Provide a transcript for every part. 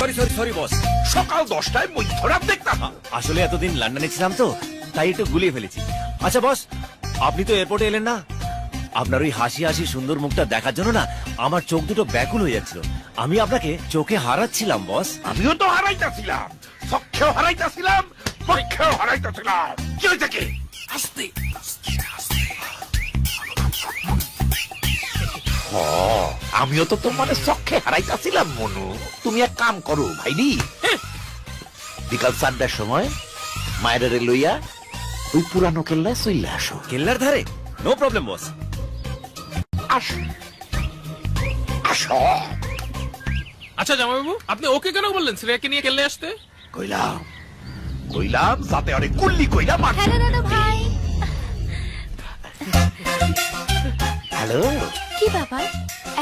Sorry sorry sorry boss, সকাল 10টায় মধ্যরাত দেখতাম। আসলে এতদিন লন্ডনে ছিলাম তো, তাই একটু গুলিয়ে ফেলেছি। আচ্ছা বস, আপনি তো এয়ারপোর্টে এলেন না, আপনার ওই হাসি হাসি সুন্দর মুখটা দেখার জন্য না আমার চোখ দুটো ব্যাকুল হয়ে যাচ্ছিল। আমি আপনাকে চোখে হারাচ্ছিলাম বস। আমিও তো হারাইতাছিলাম, চক্ষেও হারাইতাছিলাম, পক্ষেও হারাইতাছিলাম। কি হয়েছে কি? আস্তে আমিও তো তোমার চক্ষে হারাইতাছিলাম মনু। তুমি এক কাম করো ভাইরি, বিকাল 4টার সময় মায়ের লইয়া ওই পুরানো কেল্লায় চলে আসো। কেল্লার ধারে? নো প্রবলেম বস। আসো আসো। আচ্ছা জামাইবাবু, আপনি ওকে কেন বললেন শ্রেয়াকে নিয়ে কেল্লে আসতে? কইলাম কইলাম যাতে আরে কুল্লি কইলা মার। হ্যালো দাদা ভাই। হ্যালো, কি ব্যাপার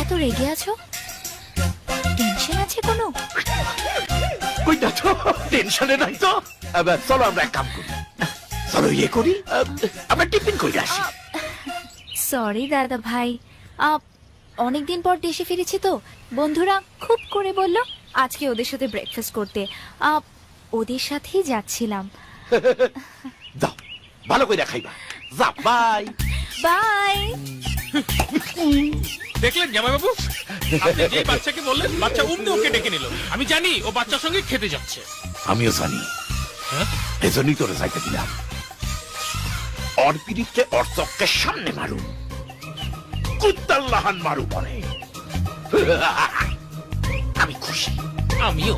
এত রেগে আছো? টেনশন আছে কোনো? কইতা তো টেনশনে নাই তো। এবার চলো আমরা এক কাম করি, চলো ইয়ে করি, আমরা টিফিন করে আসি। সরি দাদা ভাই, অনেকদিন পর দেশে ফিরেছি তো, বন্ধুরা খুব করে বলল আজকে ওদের সাথে ব্রেকফাস্ট করতে। ওদের সাথেই যাচ্ছিলাম। যাও ভালো করে খাইবা। যা, বাই বাই। দেখলেন জামাইবাবু, আপনি যে বাচ্চাকে বললেন বাচ্চা উমনি ওকে ডেকে নিল। আমি জানি ও বাচ্চার সঙ্গে খেতে যাচ্ছে। আমিও জানি, এজন্যই তোরে যাইতে দিলাম। ওর পিড়িতে ওর চক্কের সামনে মারু, কুত্তাল্লাহান মারু বলে। আমি খুশি। আমিও।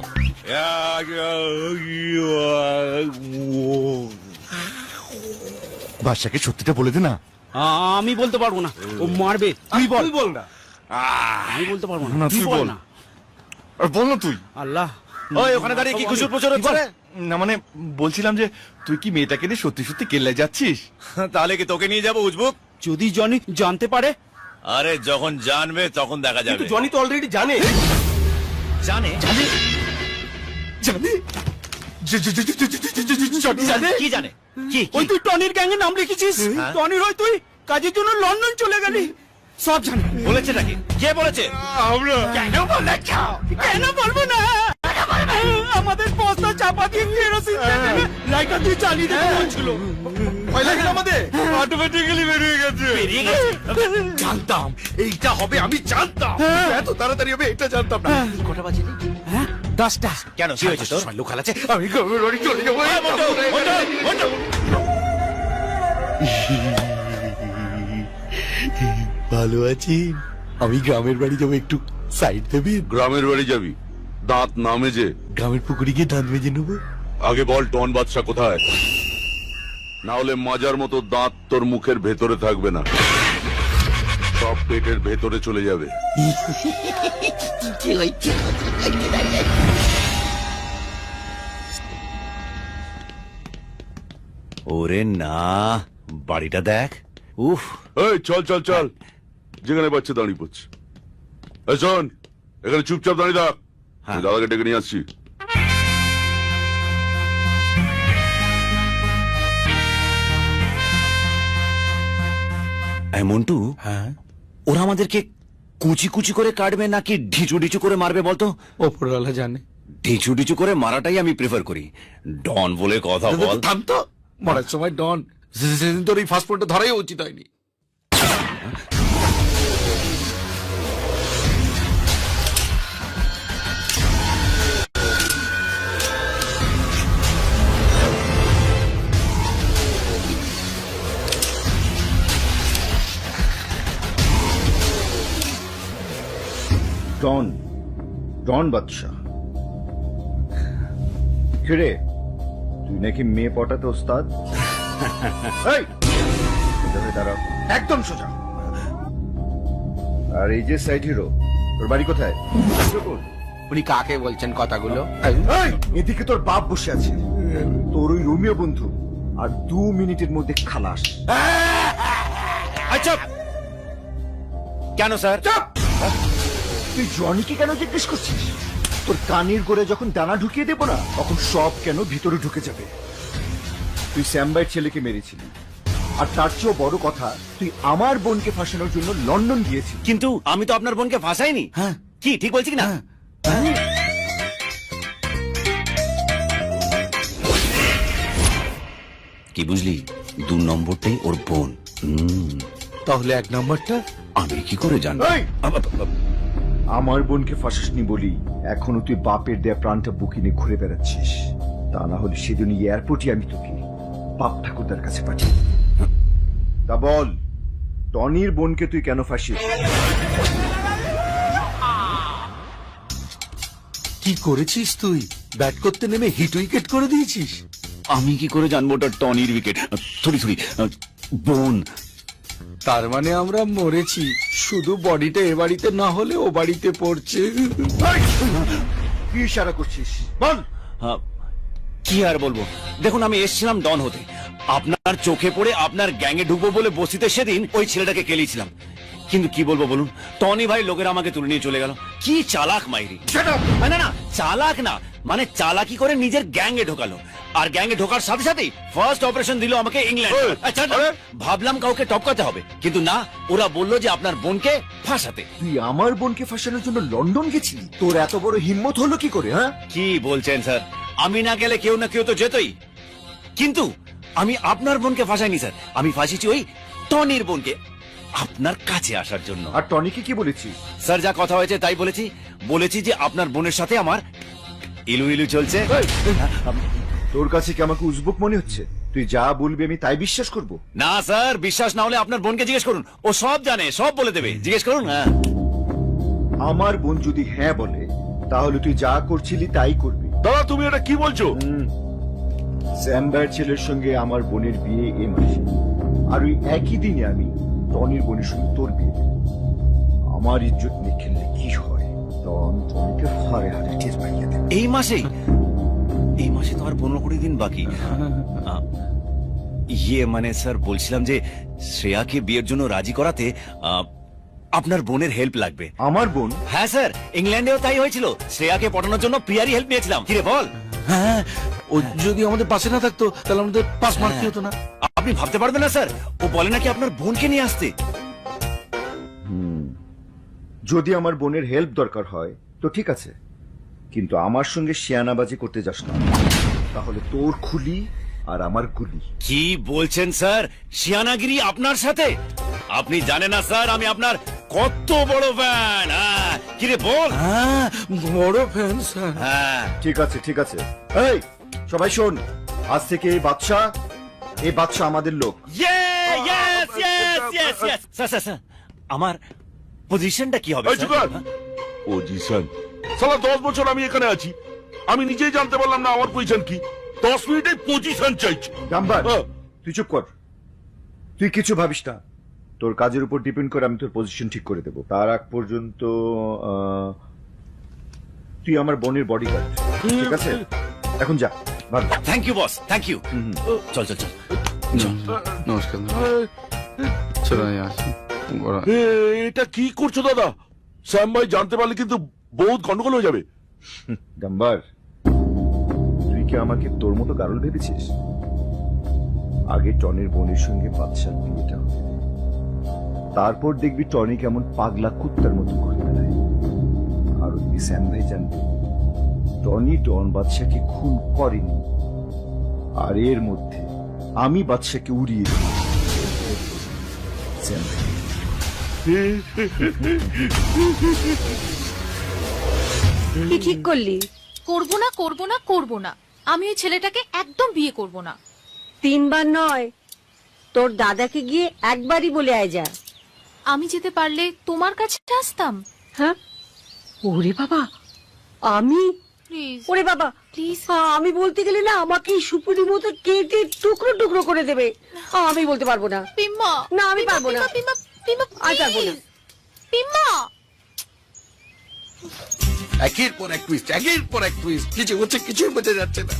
বাদশাকে সত্যিটা বলে দে না। আমি বলতে পারবো না, ও মারবে। তুই বল না। আমি বলতে পারবো না, না, তুই তুই বল বল। না। আর বল না তুই। আল্লাহ, ওই ওখানে দাঁড়িয়ে কি কুসুর পুচুর হচ্ছে রে? না মানে বলছিলাম যে তুই কি মেয়েটাকে নিয়ে সত্যি সত্যি কেল্লায় যাচ্ছিস? তাহলে কি তোকে নিয়ে যাবো উজবুক? যদি জনি জানতে পারে? আরে যখন জানবে তখন দেখা যাবে। জনি তো অলরেডি জানে। জানে? জানে জানে কি জানে? কি ওই তুই টনির গ্যাংয়ে নাম লিখেছিস, টনির হয় তুই কাজের জন্য লন্ডন চলে গেলি, সব জানে। বলেছে নাকি? কে বলেছে? আমরা কেন বলেছ? কেন বলবো না? আমাদের বস্তা চাপা দিয়ে কেরোসিন লাইটার দিয়ে চালিয়ে দিতে বলছিল। ভয় লাগে না আমাদের? অটোমেটিক্যালি বেরিয়ে গেছে। বেরিয়ে গেছে? জানতাম এইটা হবে, আমি জানতাম। এত তাড়াতাড়ি হবে এটা জানতাম না। কটা বাজে? 10টা। কেন কি হয়েছে তোর? লোক হালাচ্ছে, আমি গ্রামের বাড়ি চলে যাবো। ভালো আছি, আমি গ্রামের বাড়ি যাবো, একটু সাইড দেবেন? গ্রামের বাড়ি যাবি? দাঁত না মেজে? গ্রামের পুকুরে গিয়ে দাঁত মেজে নেবো। আগে বল টন বাদশা কোথায়, না হলে মাজার মতো দাঁত তোর মুখের ভেতরে থাকবে না, সব পেটের ভেতরে চলে যাবে। ওরে না, বাড়িটা দেখ। উফ, এই চল চল চল, যেখানে বাচ্চা দাঁড়িয়ে পড়ছে। এই শোন, এখানে চুপচাপ দাঁড়িয়ে থাক, আমি দাদাকে ডেকে নিয়ে আসছি। মন্টু, হ্যাঁ, ওরা আমাদেরকে কুচি কুচি করে কাটবে নাকি ঢিচু ঢিচু করে মারবে বলতো? ওপরওয়ালা জানে। ঢিচু ঢিচু করে মারাটাই আমি প্রেফার করি। ডন বলে কথা বল। থাম তো, মরার সময় ডন, সেদিন তোর এই ফাস্টফুডটা ধরাই উচিত হয়নি। ডন, ডন বাদশা। কিরে, তুই নাকি মেয়ে পটাতে ওস্তাদ? এই, সোজা হয়ে দাঁড়াও, একদম সোজা। আর এই যে সাইড হিরো, তোর বাড়ি কোথায়? উনি কাকে বলছেন কথাগুলো? এই, এদিকে তোর বাপ বসে আছে, তোর ওই রোমিও বন্ধু, আর 2 মিনিটের মধ্যে খালাস। আচ্ছা কেন স্যার? তুই জনিকে কেন জিজ্ঞেস করছিস? তোর কানের গোড়ে যখন দানা ঢুকিয়ে দেবো না, তখন সব কেন ভিতরে ঢুকে যাবে। তুই স্যামবাইয়ের ছেলেকে মেরেছিলি, আর তার চেয়েও বড় কথা, তুই আমার বোনকে ফাঁসানোর জন্য লন্ডন গিয়েছিস। কিন্তু আমি তো আপনার বোনকে ফাঁসাইনি। হ্যাঁ, কি ঠিক বলছি না? কি বুঝলি, 2 নম্বরটাই ওর বোন। তাহলে 1 নাম্বারটা আমি কি করে জানবো? এই! আমার বোনকে ফাঁসাসনি বলি এখনো তুই বাপের দেয়া প্রাণটা বুকে নিয়ে ঘুরে বেড়াচ্ছিস। তা না হলে সেদিন এয়ারপোর্টে আমি তোকে বাপ ঠাকুরদার কাছে পাঠিয়ে দিই। তা বল, টনির বোনকে তুই কেন ফাঁসিস? কি করেছিস তুই? ব্যাট করতে নেমে হিট উইকেট করে দিয়েছিস। আমি কি করে জানবো ওটা টনির উইকেট? সরি, বোন। তার মানে আমরা মরেছি, শুধু বডিটা এ বাড়িতে না হলে ও বাড়িতে পড়ছে। কি ইশারা করছিস বল? কি আর বলবো, দেখুন আমি এসেছিলাম ডন হতে, আপনার চোখে পড়ে আপনার গ্যাংয়ে ঢুকবো বলে বসিতে সেদিন ওই ছেলেটাকে কেলিয়েছিলাম, কিন্তু কি বলবো বলুন, টনি ভাই লোকেরা আমাকে তুলে নিয়ে চলে গেল। কি চালাক মাইরি! না না, চালাক না, মানে চালাকি করে নিজের গ্যাংয়ে ঢোকালো, আর গ্যাংয়ে ঢোকার সাথে সাথেই ফার্স্ট অপারেশন দিল আমাকে ইংল্যান্ড। আচ্ছা, ভাবলাম কাউকে টপকাতে হবে, কিন্তু না, ওরা বললো যে আপনার বোনকে ফাঁসাতে। তুই আমার বোনকে ফাঁসানোর জন্য লন্ডন গেছিলি? তোর এত বড় হিম্মত হলো কি করে? হ্যাঁ, কি বলছেন স্যার? আমি না গেলে কেউ না কেউ তো যেতই, কিন্তু আমি আপনার বোনকে ফাঁসাইনি স্যার, আমি ফাঁসিছি ওই টনির বোনকে আপনার কাছে আসার জন্য। আর টনিকে কি বলেছিস? স্যার যা কথা হয়েছে তাই বলেছি যে আপনার বোনের সাথে আমার ইলু ইলু চলছে। তোর কাছে কি আমাকে উজবুক মনে হচ্ছে? তুই যা বলবি আমি তাই বিশ্বাস করব? না স্যার, বিশ্বাস না হলে আপনার বোনকে জিজ্ঞেস করুন, ও সব জানে, সব বলে দেবে, জিজ্ঞেস করুন। হ্যাঁ, আমার বোন যদি হ্যাঁ বলে তাহলে তুই যা করছিলি তাই করবি। দাদা তুমি এটা কি বলছো? স্যাম্বার ছেলের সঙ্গে আমার বোনের বিয়ে এ মাসে, আর ওই একই দিনে আমি টনির বোনের সঙ্গে তোর বিয়ে দেব। আমার ইজ্জত নিয়ে খেললে কি হয়? টনিকে হারে হারে টের পাইয়ে দেবে। এই মাসে তো আর 15-20 দিন বাকি। মানে স্যার বলছিলাম যে শ্রেয়াকে বিয়ের জন্য রাজি করাতে আপনার বোনের হেল্প লাগবে। আমার বোন? হ্যাঁ স্যার, ইংল্যান্ডেও তাই হয়েছিল, শ্রেয়াকে পটানোর জন্য প্রিয়ারই হেল্প নিয়েছিলাম। কিরে বল? হ্যাঁ, ও যদি আমাদের পাশে না থাকতো তাহলে আমাদের পাস মারতে হতো না। আপনি ভাবতে পারবেন না স্যার, ও বলে নাকি আপনার বোনকে নিয়ে আসতে। যদি আমার বোনের হেল্প দরকার হয় তো ঠিক আছে, কিন্তু আমার সঙ্গে শিয়ানাবাজি করতে যাস না, তাহলে তোর খুলি আর আমার গুলি। কি বলছেন স্যার? শিয়ানাগিরি আপনার সাথে? আপনি জানেন না স্যার আমি আপনার কত বড় ফ্যান। কিরে বল? হ্যাঁ, বড় ফ্যান স্যার। হ্যাঁ, ঠিক আছে ঠিক আছে। এই সবাই শোন, আজ থেকে এই বাদশা আমাদের লোক। স্যার আমার পজিশনটা কি হবে? এই চুকার! পজিশন সালা 10 বছর আমি এখানে আছি, আমি নিজেই জানতে পারলাম না আমার পজিশন কি। 10 মিনিটে পজিশন চাইছে। গাম্বার, তুই চুপ কর, তুই কিছু ভাবিস না, তোর কাজের উপর ডিপেন্ড করে আমি তোর পজিশন ঠিক করে দেবো। তার আগ পর্যন্ত তুই আমার বোনের বডিগার্ড, ঠিক আছে? এখন যা, ভালো। Thank you boss, thank you. চল চল চল। নমস্কার, চলো আসি। এটা কি করছো দাদা? শ্যাম ভাই জানতে পারলে কিন্তু বহুত গন্ডগোল হয়ে যাবে। গাম্বার, তুই কি আমাকে তোর মতো গারল ভেবেছিস? আগে টনির বোনের সঙ্গে বাদশার বিয়েটা হবে, তারপর দেখবি টনি কেমন পাগলা কুত্তার মতো ঘুরে বেড়ায়। আর ওই শ্যাম ভাই জানবে টনি ডন বাদশাকে খুন করেনি, আর এর মধ্যে আমি বাদশাকে উড়িয়ে দিই। শ্যাম ভাই, কি ঠিক করলি? করবো না, আমি ওই ছেলেটাকে একদম বিয়ে করব না। 3 বার নয়, তোর দাদাকে গিয়ে একবারই বলে আয় যা। আমি যেতে পারলে তোমার কাছে আসতাম। হ্যাঁ, ওরে বাবা, আমি? প্লিজ ওরে বাবা প্লিজ। আমি বলতে গেলে না আমাকে সুপুরি মতো কেটে টুকরো টুকরো করে দেবে। আমি বলতে পারবো না। পিম্মা, না, আমি পারবো না। পিম্মা আমি পারবো না। পিম্মা। একের পর এক টুইস্ট, একের পর এক টুইস্ট, কিছু হচ্ছে কিছুই বোঝা যাচ্ছে না।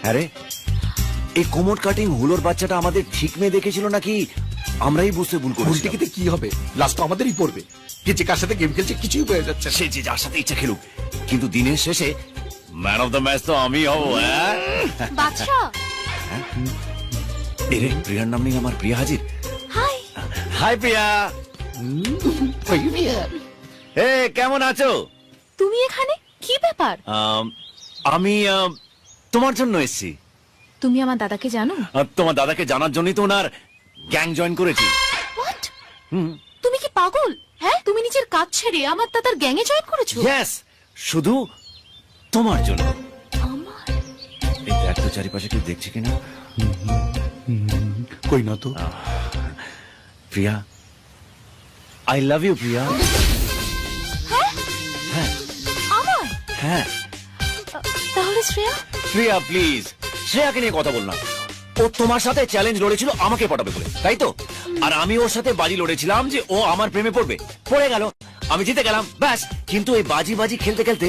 আরে এই কোমর কাটিং হুলোর বাচ্চাটা আমাদের ঠিক মেয়ে দেখেছিল নাকি আমরাই বুঝতে ভুল ভুল করেছি? টিকিতে কি হবে, লাস্ট আমাদেরই পড়বে। কে যে কার সাথে গেম খেলছে কিছুই বোঝা যাচ্ছে না। সে যে যার সাথে ইচ্ছা খেলুক, কিন্তু দিনের শেষে ম্যান অফ দ্য ম্যাচ তো আমি হব। বাদশা, এরে প্রিয়ার নাম নেই আমার, প্রিয়া হাজির। হাই। হাই প্রিয়া। হে, কেমন আছো? তুমি এখানে? কি ব্যাপার? আমি তোমার জন্য এসেছি। তুমি আমার দাদাকে জানো? আর তোমার দাদাকে জানার জন্যই তো ওনার গ্যাং জয়েন করেছি। হোয়াট? তুমি কি পাগল? হ্যাঁ, তুমি নিজের কাজ ছেড়ে আমার দাদার গ্যাংয়ে জয়েন করেছো? ইয়েস, শুধু তোমার জন্য। আমার? এই দেখ তো চারিপাশে কেউ দেখছে কিনা। কই না তো। প্রিয়া, আই লাভ ইউ প্রিয়া। আমার? হ্যাঁ তাহলে শ্রেয়া? প্রিয়া প্লিজ, শ্রেয়াকে নিয়ে কথা বল না। ও তোমার সাথে চ্যালেঞ্জ লড়েছিল আমাকে পটাবে বলে, তাই তো? আর আমি ওর সাথে বাজি লড়েছিলাম যে ও আমার প্রেমে পড়বে, পড়ে গেল, আমি জিতে গেলাম, ব্যাস। কিন্তু এই বাজি খেলতে খেলতে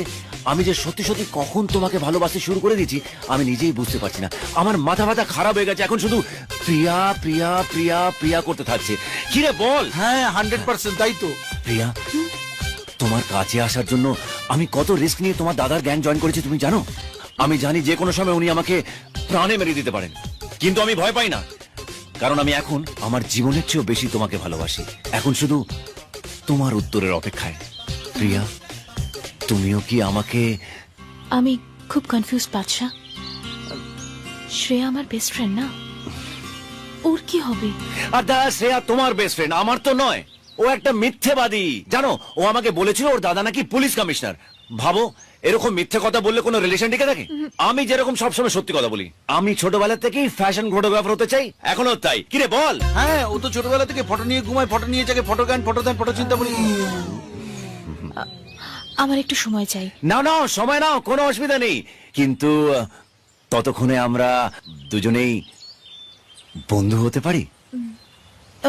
আমি যে সত্যি সত্যি কখন তোমাকে ভালোবাসতে শুরু করে দিয়েছি আমি নিজেই বুঝতে পারছি না। আমার মাথা খারাপ হয়ে গেছে, এখন শুধু প্রিয়া প্রিয়া প্রিয়া প্রিয়া করতে থাকছে। কি রে বল? হ্যাঁ 100% তাই তো। প্রিয়া, তোমার কাছে আসার জন্য আমি কত রিস্ক নিয়ে তোমার দাদার গ্যাং জয়েন করেছি তুমি জানো? আমি জানি যে কোনো সময় উনি আমাকে প্রাণে মেরে দিতে পারেন, কিন্তু আমি ভয় পাই না, কারণ আমি এখন আমার জীবনের চেয়েও বেশি তোমাকে ভালোবাসি। এখন শুধু তোমার উত্তরের অপেক্ষায়। প্রিয়া, তুমিও কি আমাকে? আমি খুব কনফিউজ বাদশা। শ্রেয়া আমার বেস্ট ফ্রেন্ড না, ওর কি হবে? আর দাদা, শ্রেয়া তোমার বেস্ট ফ্রেন্ড, আমার তো নয়। ও একটা মিথ্যেবাদী, জানো? ও আমাকে বলেছিল ওর দাদা নাকি পুলিশ কমিশনার। ভাবো, এরকম মিথ্যে কথা বললে কোনো রিলেশন টিকে থাকে? আমি যেরকম সবসময় সত্যি কথা বলি। আমি ছোটবেলা থেকেই ফ্যাশন ফটোগ্রাফার হতে চাই, এখনো তাই। কিরে বল? হ্যাঁ, ও তো ছোটবেলা থেকে ফটো নিয়ে ঘুমায়, ফটো নিয়ে যাকে ফটো গান, ফটো দেন, ফটো চিন্তা বলি। আমার একটু সময় চাই। নাও সময় নাও, কোনো অসুবিধা নেই, কিন্তু ততক্ষণে আমরা দুজনেই বন্ধু হতে পারি।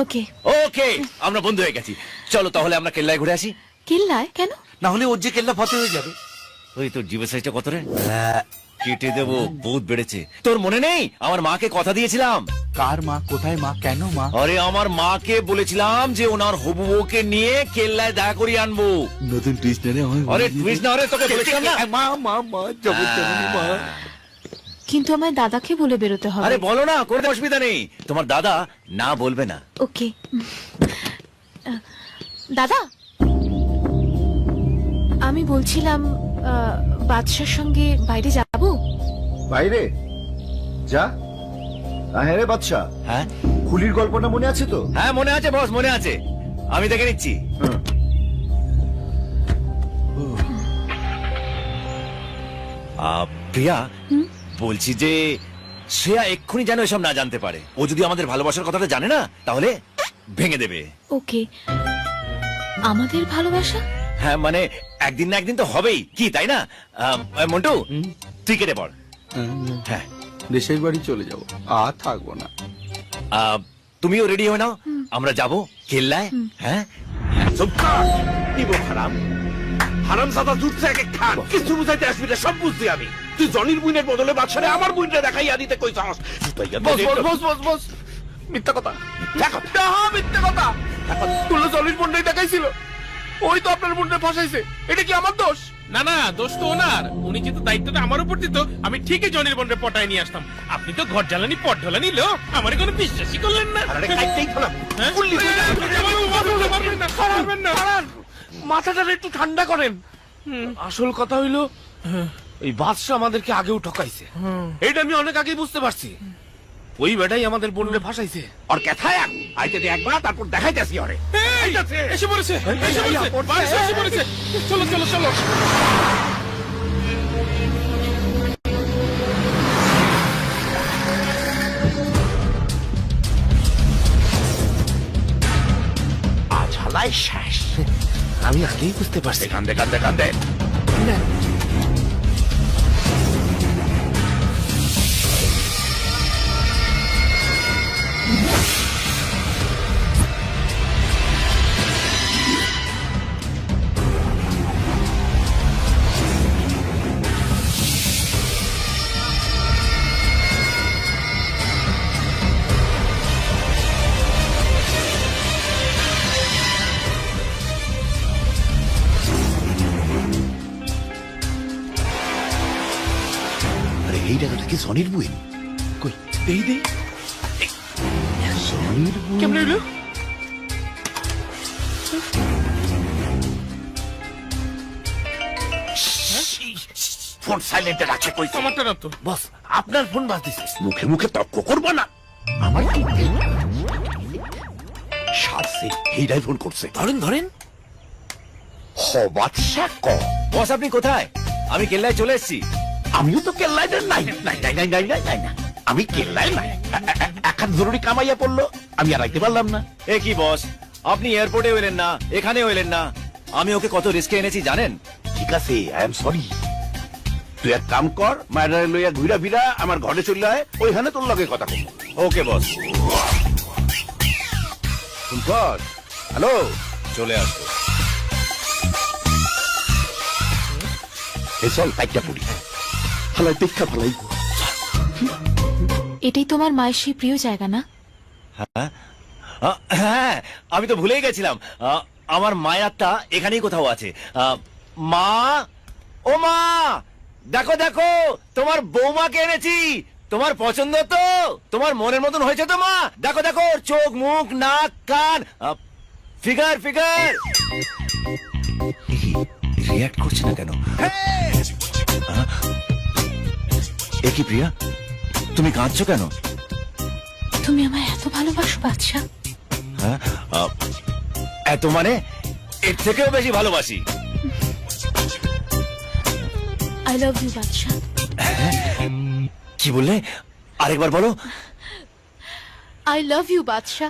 ওকে ওকে, আমরা বন্ধু হয়ে গেছি। চলো তাহলে আমরা কেল্লায় ঘুরে আসি। কেল্লায় কেন? না হলে ওর যে কেল্লা ফতে হয়ে যাবে। ওই তোর জীবের সাইজটা কত রে? কেটে দেবো, বহুত বেড়েছে। তোর মনে নেই আমার মাকে কথা দিয়েছিলাম? কার মা? কোথায় মা? কেন মা? আরে আমার মাকে বলেছিলাম যে ওনার হবু বউকে নিয়ে কেল্লায় দেখা করিয়ে আনবো। নতুন টুইস্ট না রে। আরে টুইস্ট না, আরে তোকে বলেছিলাম না। মা মা মা জবরদস্তি মা। কিন্তু আমার দাদাকে বলে বেরোতে হবে। আরে বলো না, কোনো অসুবিধা নেই, তোমার দাদা না বলবে না। ওকে দাদা, আমি বলছিলাম বাদশার সঙ্গে বাইরে যাব। বাইরে যা। হ্যাঁ রে বাদশা, হ্যাঁ খুলির গল্পটা মনে আছে তো? হ্যাঁ মনে আছে বস, মনে আছে, আমি দেখে নিচ্ছি। প্রিয়া, বলছি যে শ্রেয়া এক্ষুনি যেন এসব না জানতে পারে। ও যদি আমাদের ভালোবাসার কথাটা জানে না তাহলে ভেঙে দেবে। ওকে, আমাদের ভালোবাসা? হ্যাঁ মানে একদিন না একদিন তো হবেই, কি তাই না? মন্টু, তুই কেটে পড়। হ্যাঁ, দেশের বাড়ি চলে যাব, আর থাকবো না। তুমিও রেডি হয়ে নাও, আমরা যাব কেল্লায়। হ্যাঁ, হারাম সাদা দুধ থেকে খান, কিছু বুঝাইতে আসবি না, সব বুঝছি আমি। তুই জনির বুইনের বদলে বাদশারে আমার বুইনটা দেখাইয়া দিতে কই চাস? বস মিথ্যা কথা, মিথ্যা কথা। তুলো জলির বোনটাই দেখাইছিল, ওই তো আপনার বোনটা ফাঁসাইছে। এটা কি আমার দোষ? না না, দোষ তো ওনার। উনি যেহেতু দায়িত্বটা আমার উপর দিত, আমি ঠিকই জনির বোনটা পটায় নিয়ে আসতাম। আপনি তো ঘর জ্বালানি পট ঢালানি লো, আমার কোনো বিশ্বাসই করলেন না। মাথাটা একটু ঠান্ডা করেন। আসল কথা হইলো এই বাদশা আমাদেরকে আগেও ঠকাইছে, এটা আমি অনেক আগেই বুঝতে পারছি। ওই বেটাই আমাদের বোনরে ফাঁসাইছে। আর কথায় আইতে দে একবার, তারপর দেখাইতেছি ওরে। এসে পড়েছে, বাদশা এসে পড়েছে। চলো চলো চলো। আজ হালাই শেষ। আমি আগেই বুঝতে পারছি। কান্দে কান্দে কান্দে এই টাকাটা কি সনির বুইন? কই দেই দেই। কেমন হইলো? ফোন সাইলেন্টে রাখছে কই আমারটা না তো। বস আপনার ফোন বাজতেছে। মুখে মুখে তর্ক করবো না। আমার কি সাথে এইটাই ফোন করছে। ধরেন ধরেন। হ বাদশা ক। বস আপনি কোথায়? আমি কেল্লায় চলে এসেছি। আমিও তো কেল্লায় নাই নাই নাই নাই নাই নাই নাই না, আমি কেল্লায় নাই। এখন জরুরি কামাইয়া পড়লো, আমি আর আইতে পারলাম না। এ কি বস, আপনি এয়ারপোর্টে এলেন না, এখানেও এলেন না। আমি ওকে কত রিস্কে এনেছি জানেন? ঠিক আছে, আই এম সরি। তুই এক কাম কর, মায়ের লইয়া ঘুরা ফিরা আমার ঘরে চলে আয়, ওইখানে তোর লগে কথা বলবো। ওকে বস। হ্যালো, চলে আসবো। এ চল পাইটা পড়ি। ফালাই দেখা ফালাই। এটাই তোমার মায়ের সেই প্রিয় জায়গা না? হ্যাঁ হ্যাঁ, আমি তো ভুলেই গেছিলাম। আমার মায়ারটা এখানেই কোথাও আছে। মা, ও মা, দেখো দেখো তোমার বৌমাকে এনেছি। তোমার পছন্দ তো? তোমার মনের মতন হয়েছে তো মা? দেখো দেখো ওর চোখ, মুখ, নাক, কান, ফিগার ফিগার। রিয়াক্ট করছে না কেন? এ কি প্রিয়া, তুমি কাঁদছো কেন? তুমি আমায় এত ভালোবাসো বাদশা? হ্যাঁ, এত মানে এর থেকেও বেশি ভালোবাসি। I love you Badshah. কি বললে? আরেকবার বলো। I love you Badshah.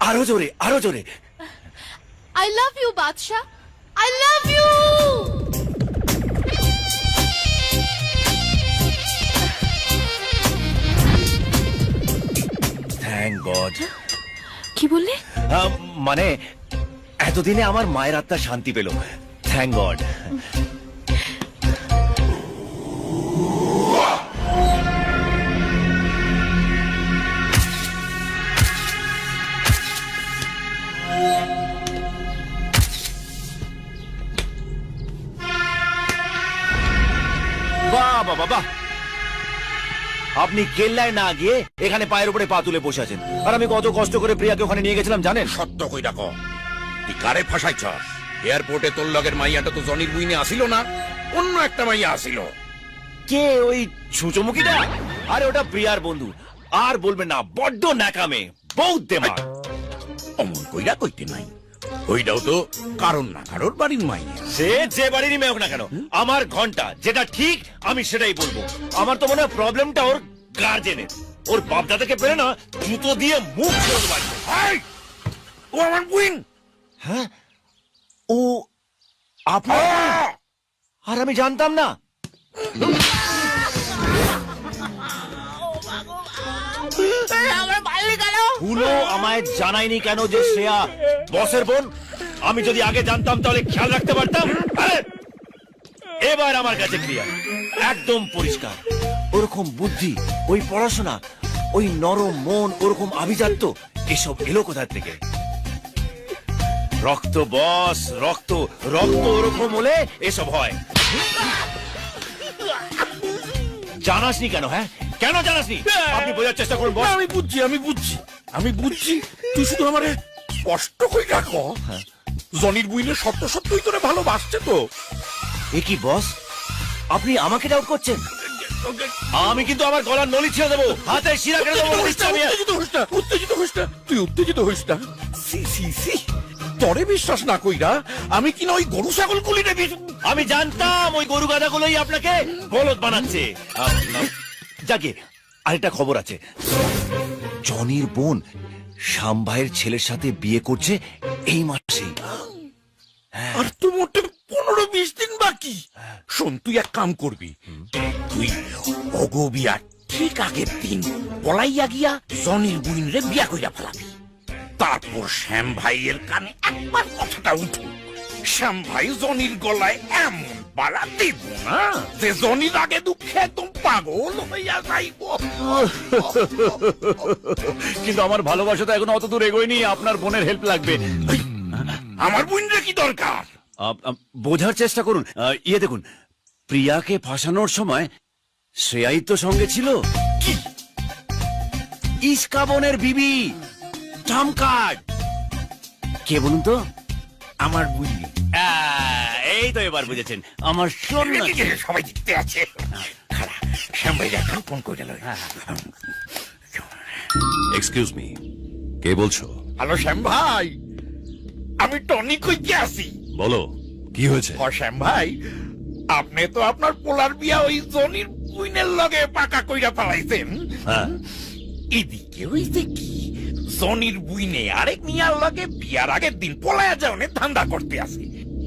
আরো জোরে, আরো জোরে। I love you Badshah. I love you. Thank God. কি বললে? মানে এতদিনে আমার মায়ের আত্মা শান্তি পেল। Thank God. বাহ বাহ বাহ, আপনি কেল্লায় না গিয়ে এখানে পায়ের উপরে পা তুলে বসে আছেন। আর আমি কত কষ্ট করে প্রিয়াকে ওখানে নিয়ে গেছিলাম জানেন? সত্য কই ডাকো, তুই কারে ফাঁসাইছস? এয়ারপোর্টে তোর লগের মাইয়াটা তো জনির বুইনে আসিল না, অন্য একটা মাইয়া আসিল। কে ওই ছুঁচোমুখিটা? আরে ওটা প্রিয়ার বন্ধু। আর বলবেন না, বড্ড ন্যাকামে, বহুত দেমাগ। অমন কইরা কইতে নাই, ওইটাও তো কারণ না কারোর বাড়ির মাইয়া। সে যে বাড়িরই মেয়ে হোক না কেন, আমার ঘন্টা যেটা ঠিক আমি সেটাই বলবো। আমার তো মনে হয় প্রবলেমটা ওর গার্জেনের। ওর বাপদাদাকে পেরে না জুতো দিয়ে মুখ ছোট বাড়ি। ও আমার বুইন। হ্যাঁ, ও আপনার? আর আমি জানতাম না। ভুলো আমায় জানাইনি কেন যে শ্রেয়া বসের বোন? আমি যদি আগে জানতাম তাহলে খেয়াল রাখতে পারতাম। এবার আমার কাছে ক্লিয়ার, একদম পরিষ্কার। ওরকম বুদ্ধি, ওই পড়াশোনা, ওই নরম মন, ওরকম আভিজাত্য, এসব এলো কোথা থেকে? রক্ত বস, রক্ত রক্ত ওরকম হলে এসব হয়। জানাসনি কেন? হ্যাঁ, কেন জানাসনি? আপনি বোঝার চেষ্টা করুন বস। আমি বুঝছি, আমি বুঝছি, আমি বুঝছি। তুই শুধু আমারে কষ্ট কই রাখো। জনির বুইনে সত্য সত্যই তোরে ভালোবাসছে তো। এ কি বস, আপনি আমাকে ডাউট করছেন? আমি কিন্তু আমার গলার নলি ছেড়ে দেবো, হাতে শিরা কেটে দেবো। উত্তেজিত হইস না, উত্তেজিত হইস না, তুই উত্তেজিত হইস না। সি সি সি, তরে বিশ্বাস না কইরা আমি কিনা ওই গরু ছাগল গুলিরে। আমি জানতাম ওই গরু গাধাগুলোই আপনাকে বলদ বানাচ্ছে। যাকে আরেকটা খবর আছে, জনির বোন শ্যাম ভাইয়ের ছেলের সাথে বিয়ে করছে এই মাসেই। আর তো মোটে 15-20 দিন বাকি। শোন, তুই এক কাম করবি, তুই অগো বিয়া ঠিক আগের দিন পলাইয়া গিয়া জনির বুইন রে বিয়া কইরা ফেলাবি। তারপর শ্যাম ভাইয়ের কানে একবার কথাটা উঠু, শ্যাম ভাই জনির গলায় এমন বাড়া দিব না যে জনির আগে দুঃখে একদম পাগল হইয়া যাইব। কিন্তু আমার ভালোবাসা তো এখন অত দূর এগোয়নি, আপনার বোনের হেল্প লাগবে। আমার বোন রে কি দরকার? বোঝার চেষ্টা করুন। ইয়ে দেখুন, প্রিয়াকে ফাঁসানোর সময় শ্রেয়াই তো সঙ্গে ছিল। কি? ইস্কা বোনের বিবি ট্রাম্প কার্ড কে বলুন তো? আমার বুঝলি। এই তো এবার বুঝেছেন আমার সন্ন্যাসী। সবাই দেখতে আছে। খারাপ শ্যাম ভাই এখন ফোন করে গেল। এক্সকিউজ মি, কে বলছো? হ্যালো শ্যাম ভাই, আমি টনি কইতে আছি। বলো কি হয়েছে? ও শ্যাম ভাই, আপনি তো আপনার পোলার বিয়া ওই জনির বুইনের লগে পাকা কইরা পালাইছেন। হ্যাঁ, এদিকে হইছে কি, জনির বুইনে আরেক মিয়ার লগে বিয়ার আগের দিন পলায়া যাওয়ার ধান্দা করতে আছে।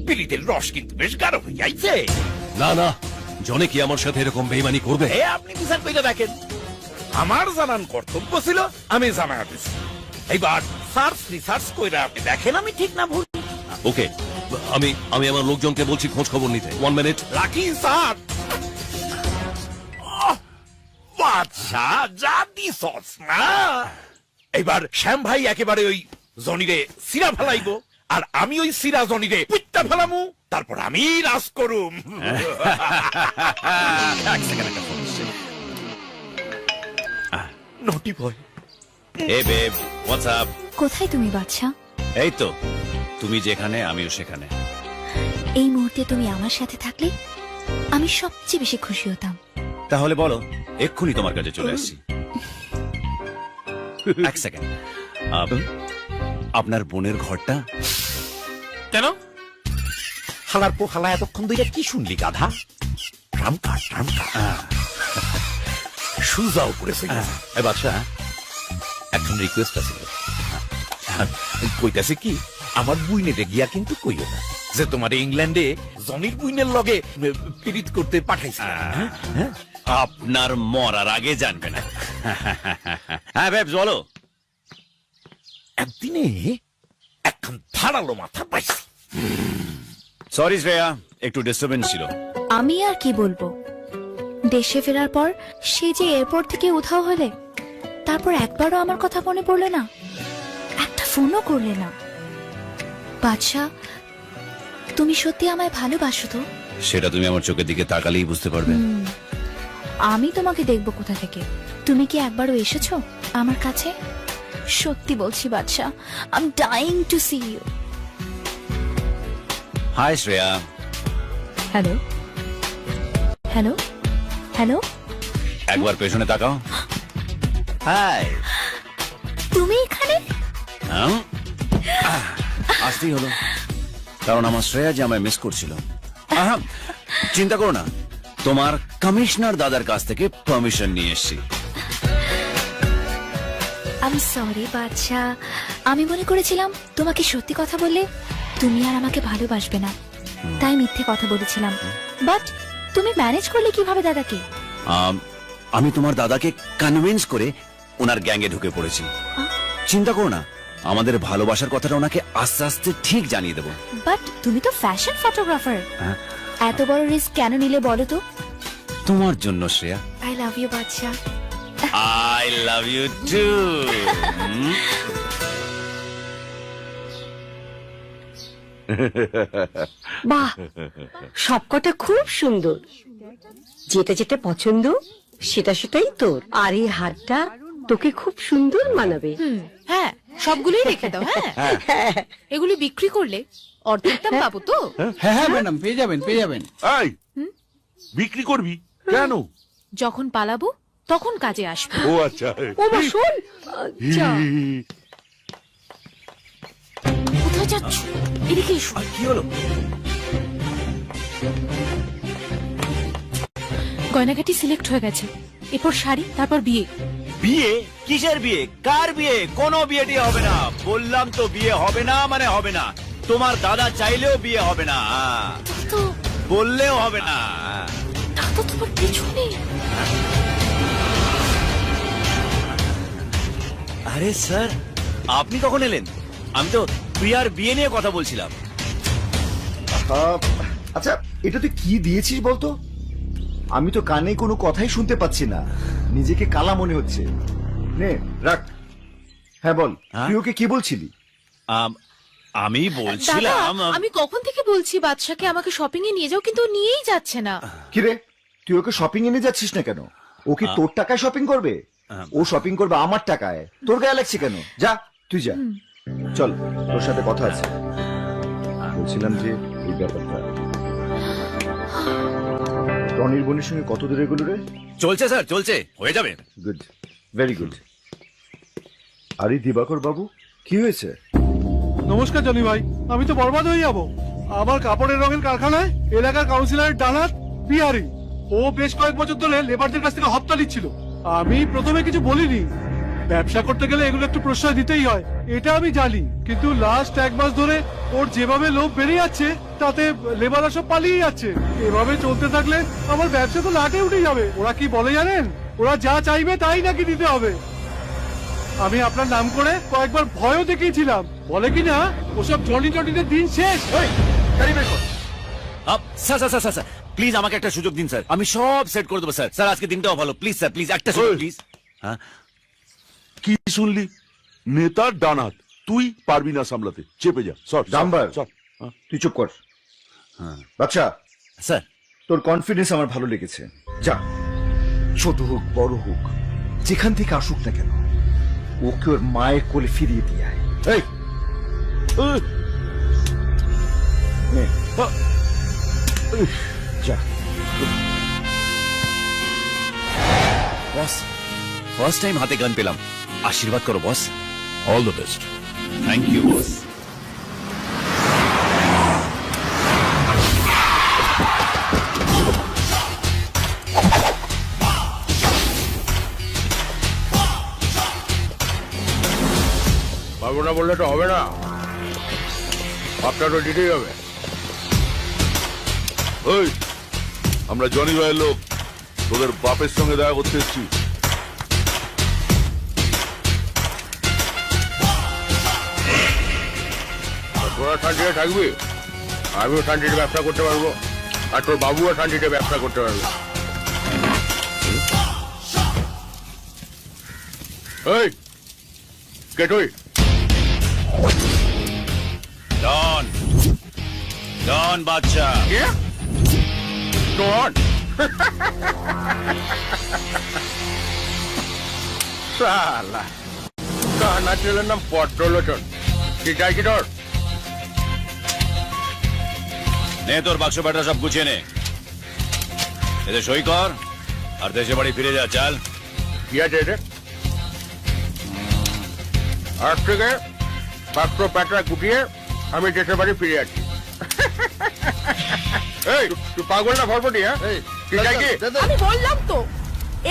পিরিতের রস কিন্তু বেশ গাঢ় হইয়াছে। না না, জনে কি আমার সাথে এরকম বেইমানি করবে? এ আপনি বিচার কইরা দেখেন। আমার জানান কর্তব্য ছিল, আমি জানা দিছি। এইবার সার্চ রিসার্চ কইরা আপনি দেখেন আমি ঠিক না ভুল। ওকে, আমি আমার লোকজনকে বলছি খোঁজ খবর নিতে। 1 মিনিট। Lucky sir. বাচ্চা যা দিছস না। এইবার শ্যাম ভাই একেবারে ওই জনিরে সিরা ফেলাইবো, আর আমি ওই সিরা জনিরে পুত্তা ফেলামু, তারপর আমি রাজ করুম। এক সেকেন্ড, একটা ফোন আসছে। নটি ভয়। এ বেব, হোয়াটস আপ? কোথায় তুমি বাদশা? এই তো, তুমি যেখানে আমিও সেখানে। এই মুহূর্তে তুমি আমার সাথে থাকলে আমি সবচেয়ে বেশি খুশি হতাম। তাহলে বলো, এক্ষুনি তোমার কাছে চলে আসছি। এক সেকেন্ড, আপনার বোনের ঘরটা? কেন? হালার পো হালা, এতক্ষণ ধরে কি শুনলি গাধা? ট্রামকা ট্রামকা সুজাও করেছে। এ বাদশা, এখন রিকোয়েস্ট আছে, কইতাছে কি, আমার বুইনেতে গিয়া কিন্তু কইও না যে তোমার ইংল্যান্ডে জনির বুইনের লগে পিরিত করতে পাঠাইছে। আপনার মরার আগে জানবে না। হ্যাঁ বেব, বলো। একদিনে এখন ধারালো মাথা পাইছি। সরি শ্রেয়া, একটু ডিস্টার্বেন্স ছিল। আমি আর কি বলবো, দেশে ফেরার পর সে যে এয়ারপোর্ট থেকে উধাও হলে, তারপর একবারও আমার কথা মনে পড়লো না, একটা ফোনও করলে না। বাদশা, তুমি সত্যি আমায় ভালোবাসো তো? সেটা তুমি আমার চোখের দিকে তাকালেই বুঝতে পারবে। আমি তোমাকে দেখবো কোথা থেকে? তুমি কি একবারও এসেছো আমার কাছে? সত্যি বলছি Badshah, I am dying to see you. Hi Shreya. Hello hello hello, একবার পেছনে তাকাও। হাই। তুমি এখানে? আসতেই হলো, কারণ আমার শ্রেয়া যে আমায় মিস করছিল। আহা, চিন্তা করো না, তোমার কমিশনার দাদার কাছ থেকে পারমিশন নিয়ে এসেছি। আমি সরি বাদশা, আমি মনে করেছিলাম তোমাকে সত্যি কথা বললে তুমি আর আমাকে ভালোবাসবে না, তাই মিথ্যে কথা বলেছিলাম। বাট তুমি ম্যানেজ করলে কিভাবে দাদাকে? আমি তোমার দাদাকে কনভিন্স করে ওনার গ্যাংয়ে ঢুকে পড়েছি। চিন্তা করো না, আমাদের ভালোবাসার কথাটা ওনাকে আস্তে আস্তে ঠিক জানিয়ে দেবো। বাট তুমি তো ফ্যাশন ফটোগ্রাফার, এত বড় রিস্ক কেন নিলে বলো তো? তোমার জন্য Shreya. I love you Badshah. I love you too. বাহ, সবকটা খুব সুন্দর। যেটা যেটা পছন্দ সেটা সেটাই তোর। আর এই হারটা তোকে খুব সুন্দর মানাবে। হ্যাঁ, সবগুলোই রেখে দাও। হ্যাঁ, এগুলি বিক্রি করলে অর্ধেক দাম পাবো তো? হ্যাঁ হ্যাঁ ম্যাডাম, পেয়ে যাবেন পেয়ে যাবেন। এই বিক্রি করবি কেন? যখন পালাবো তখন কাজে আসবে। ও আচ্ছা। ও মা শোন, আচ্ছা। কোথায় যাচ্ছ? এদিকে এসো। কি হলো? গয়নাঘাটি সিলেক্ট হয়ে গেছে, এরপর শাড়ি, তারপর বিয়ে। বিয়ে? কিসের বিয়ে? কার বিয়ে? কোনো বিয়ে টিয়ে হবে না, বললাম তো। বিয়ে হবে না মানে হবে না। তোমার দাদা চাইলেও বিয়ে হবে না, তো বললেও হবে না। দাদা তোমার পেছনে। আরে স্যার, আপনি কখন এলেন? আমি তো প্রিয়ার বিয়ে নিয়ে কথা বলছিলাম। আচ্ছা, এটা তুই কি দিয়েছিস বলতো? আমি তো কানে কোনো কথাই শুনতে পাচ্ছি না, নিজেকে কালা মনে হচ্ছে। নে রাখ। হ্যাঁ বল, তুই ওকে কি বলছিলি? আমি বলছিলাম, আমি কখন থেকে বলছি বাদশাকে আমাকে শপিং এ নিয়ে যাও, কিন্তু ও নিয়েই যাচ্ছে না। কিরে, তুই ওকে শপিং এ নিয়ে যাচ্ছিস না কেন? ও কি তোর টাকায় শপিং করবে? ও শপিং করবে আমার টাকায়। তোর গায়ে লাগছে কেন? যা, তুই যা। চল, তোর সাথে কথা আছে। বলছিলাম যে এই ব্যাপারটা রনির বোনের সঙ্গে কত দূরে এগুলো রে? চলছে স্যার, চলছে, হয়ে যাবে। Good, very good. আরে দিবাকর বাবু, কি হয়েছে? নমস্কার জনি ভাই, আমি তো বরবাদ হয়ে যাব। আমার কাপড়ের রঙের কারখানায় এলাকার কাউন্সিলর ডানাত বিহারি, ও বেশ কয়েক বছর ধরে লেবারদের কাছ থেকে হপ্তা নিচ্ছিল। আমি প্রথমে কিছু বলিনি, ব্যবসা করতে গেলে এগুলো একটু প্রশ্রয় দিতেই হয়, এটা আমি জানি। কিন্তু লাস্ট 1 মাস ধরে ওর যেভাবে লোভ বেড়ে যাচ্ছে, তাতে লেবাররা সব পালিয়ে যাচ্ছে। এভাবে চলতে থাকলে আমার ব্যবসা তো লাটে উঠে যাবে। ওরা কি বলে জানেন? ওরা যা চাইবে তাই নাকি দিতে হবে। আমি আপনার নাম করে কয়েকবার ভয়ও দেখিয়েছিলাম, বলে কি না ওসব জনি জনিদের দিন শেষ। Sir sir sir sir please আমাকে একটা সুযোগ দিন স্যার, আমি সব সেট করে দেবো স্যার। স্যার আজকে দিনটাও ভালো, প্লিজ স্যার, প্লিজ একটা সুযোগ প্লিজ। হ্যাঁ, কি শুনলি? নেতার ডানাত, তুই পারবি না সামলাতে, চেপে যা। সর জাম্বার, সর। তুই চুপ কর। বাচ্চা স্যার, তোর কনফিডেন্স আমার ভালো লেগেছে। যা, ছোট হোক বড় হোক, যেখান থেকে আসুক না কেন, ওকে ওর মায়ের কোলে ফিরিয়ে দিয়ে আয়। এই নে, যা। বস, ফার্স্ট টাইম হাতে গান পেলাম, আশীর্বাদ করো boss. All the best. Thank you boss. পারবো না বললে তো হবে না, আপনার তো দিতেই হবে। ওই, আমরা জনি ভাইয়ের লোক, তোদের বাপের সঙ্গে দেখা করতে এসেছি। তোরা শান্তিতে থাকবি, আমিও শান্তিতে ব্যবসা করতে পারবো, আর তোর বাবুও শান্তিতে ব্যবসা করতে পারবে। এই কে তুই? ডন, ডন বাদশা। ডন? সালা, কানা ছেলের নাম পদ্মলোচন। কি চাই কি তোর? নে তোর বাক্স ব্যাটা সব গুছিয়ে নে, এতে সই কর আর দেশে বাড়ি ফিরে যা। চাল। কি আছে এতে? আজ থেকে বাক্স প্যাটরা গুটিয়ে আমি দেশের বাড়ি ফিরে যাচ্ছি। এই তুই পাগল না ফরফটি? হ্যাঁ, কি চাই কি? আমি বললাম তো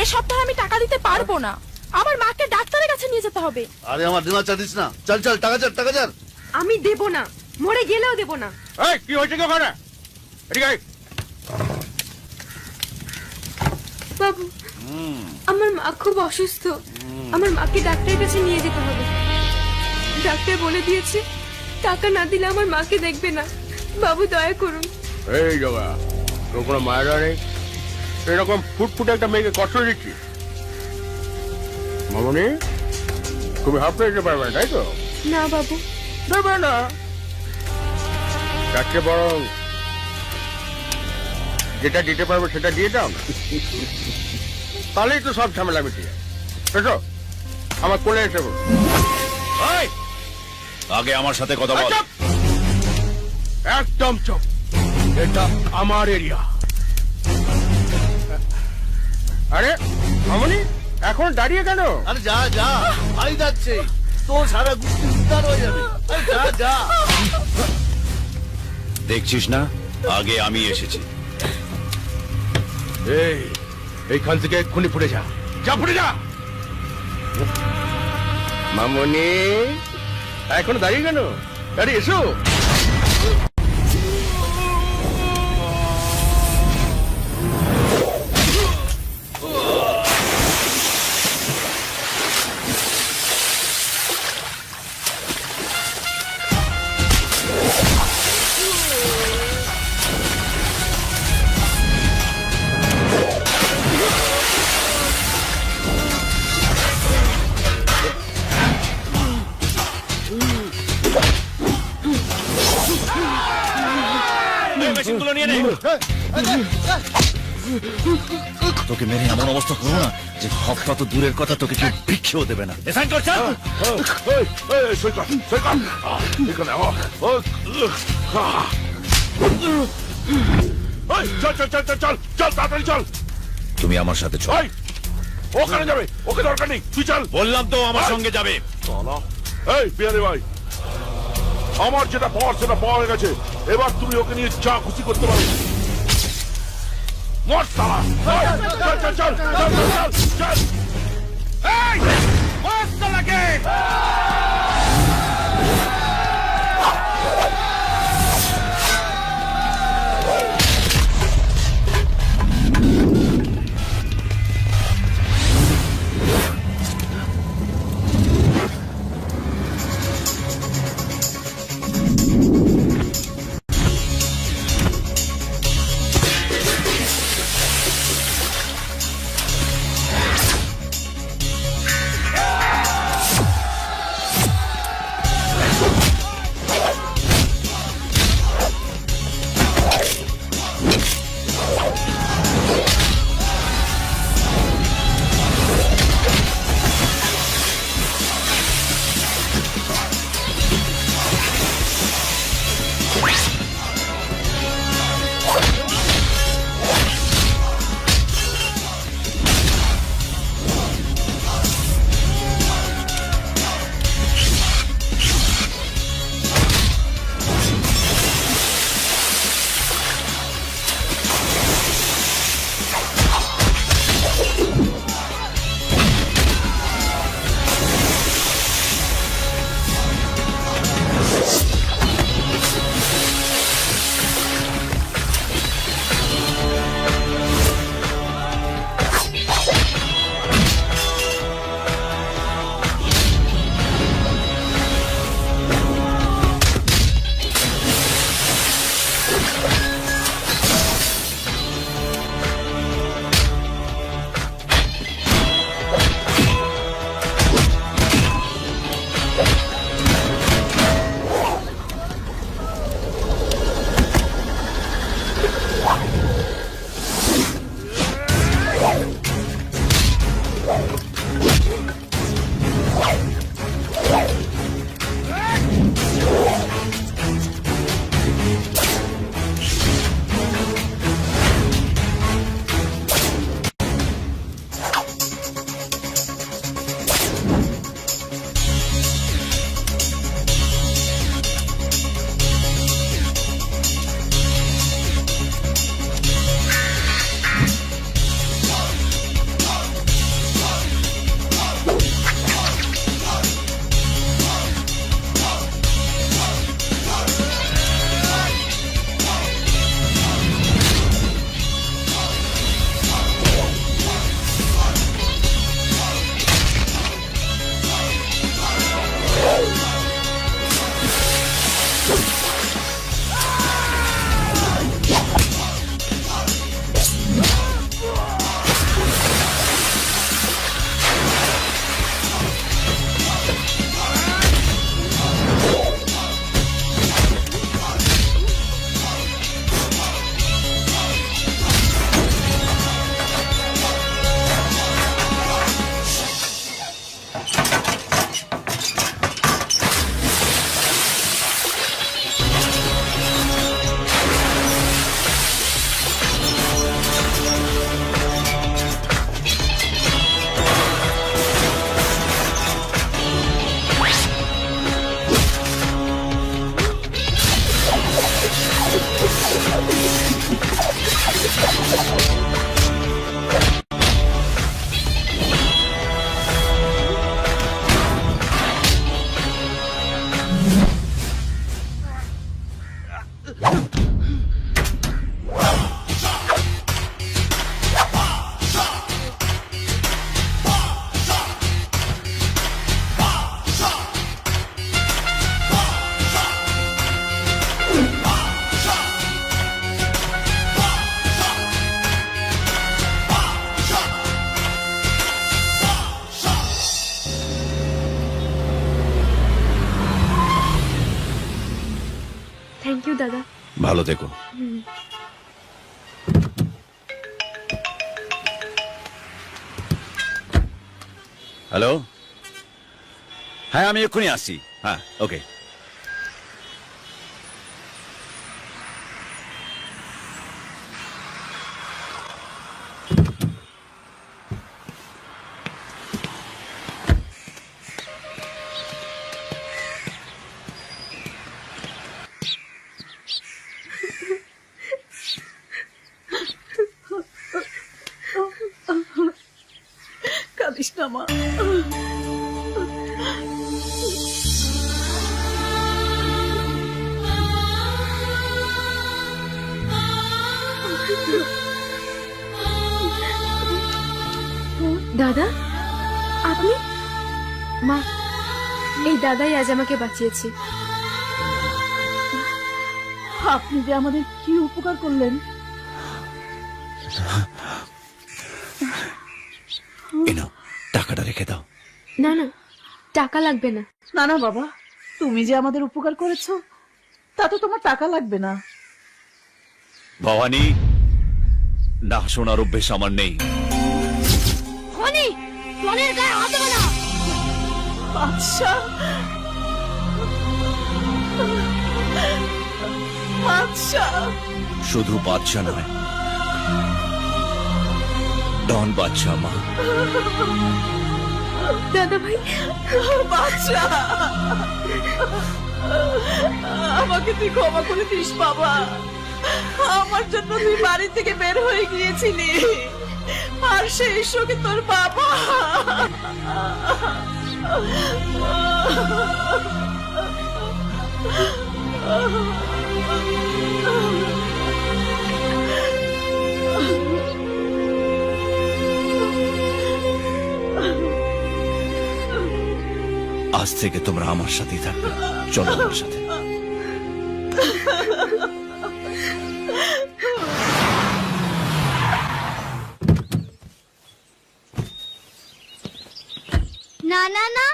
এ সপ্তাহে আমি টাকা দিতে পারবো না, আমার মাকে ডাক্তারের কাছে নিয়ে যেতে হবে। আরে আমার দিমাগ চাটিস না, চল চল, টাকা চার, টাকা চার। আমি দেব না, মরে গেলেও দেব না। এই কি হয়েছে কি ওখানে? এদিকে আয়। বাবু, আমার মা খুব অসুস্থ, আমার মাকে ডাক্তারের কাছে নিয়ে যেতে হবে। ডাক্তার বলে দিয়েছে টাকা না দিলে আমার মাকে দেখবে না। বাবু দয়া করুন। এই জগা, তোর কোনো মায়েরা নেই? এরকম ফুটফুটে একটা মেয়েকে কষ্ট দিচ্ছি। মামনি, তুমি হাফতে দিতে পারবে না, তাই তো? না বাবু। দেবে না? যাচ্ছে বরং যেটা দিতে পারবে সেটা দিয়ে দাও না, তাহলেই তো সব ঝামেলা মিটে যায়। এসো আমার কোলে এসে বল। আগে আমার সাথে কথা বল। একদম চুপ, এটা আমার এরিয়া। আরে মামনি, এখন দাঁড়িয়ে কেন? আরে যা যা, আই যাচ্ছে, তোর সারা গুষ্টি উদ্ধার হয়ে যাবে। আরে যা যা। দেখছিস না, আগে আমি এসেছি। এইখান থেকে এক্ষুনি ফুটে যা, যা ফুটে যা। মামনি, এখন দাঁড়িয়ে কেন? আরে এসো। মেশিনগুলো নিয়ে নে। তোকে মেরে এমন অবস্থা করবো না যে হপ্তা তো দূরের কথা, তোকে কেউ ভিক্ষেও দেবে না। এসাইন করছে। চল চল চল চল চল চল তাড়াতাড়ি চল। তুমি আমার সাথে চল। এই, ওখানে যাবে, ওকে দরকার নেই, তুই চল। বললাম তো আমার সঙ্গে যাবে। এই বিহারি ভাই, আমার যেটা পাওয়ার সেটা পাওয়া হয়ে গেছে, এবার তুমি ওকে নিয়ে যা খুশি করতে পারো। মর সালা। চল চল চল চল চল চল। এই মর সালাকে। থ্যাংক ইউ দাদা। ভালো থেকো। হ্যালো, হ্যাঁ আমি এক্ষুনি আসছি। হ্যাঁ ওকে। না মা। দাদা, আপনি? মা, এই দাদাই আজ আমাকে বাঁচিয়েছে। আপনি যে আমাদের কি উপকার করলেন। এনো, টাকাটা রেখে দাও। না না, টাকা লাগবে না। না না বাবা, তুমি যে আমাদের উপকার করেছো তাতে তোমার টাকা লাগবে না। ভবানী, না শোনার অভ্যেস আমার নেই। আচ্ছা আচ্ছা, শুধু বাদশা নয়, ডন বাদশা মা। দাদা ভাই, বাচ্চা, আমাকে তুই ক্ষমা করে দিস বাবা। আমার জন্য তুই বাড়ি থেকে বের হয়ে গিয়েছিলি, আর সেই সঙ্গে তোর বাবা। আজ থেকে তোমরা আমার সাথেই থাকবে। চলো আমার সাথে। না না না,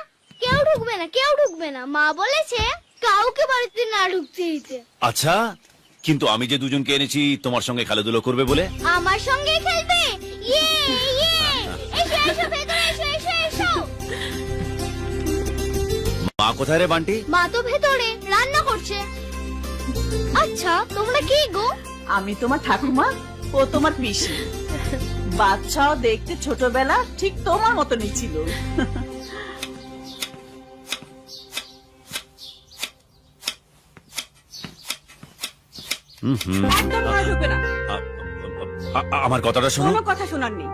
কেউ ঢুকবে না, কেউ ঢুকবে না। মা বলেছে কাউকে বাড়িতে না ঢুকতে দিতে। আচ্ছা, কিন্তু আমি যে দুজনকে এনেছি তোমার সঙ্গে খেলাধুলো করবে বলে। আমার সঙ্গে খেলবে? ইয়ে ইয়ে, এসো এসো, ভেতরে এসো, এসো এসো। মা কোথায় রে বান্টি? মা তো ভেতরে রান্না করছে। আচ্ছা, তোমরা কি গো? আমি তোমার ঠাকুমা, ও তোমার পিসি। বাচ্চাও দেখতে ছোটবেলা ঠিক তোমার মতনই ছিল। একদম ঘরে ঢুকবে না। আমার কথাটা শোনো। কোনো কথা শোনার নেই।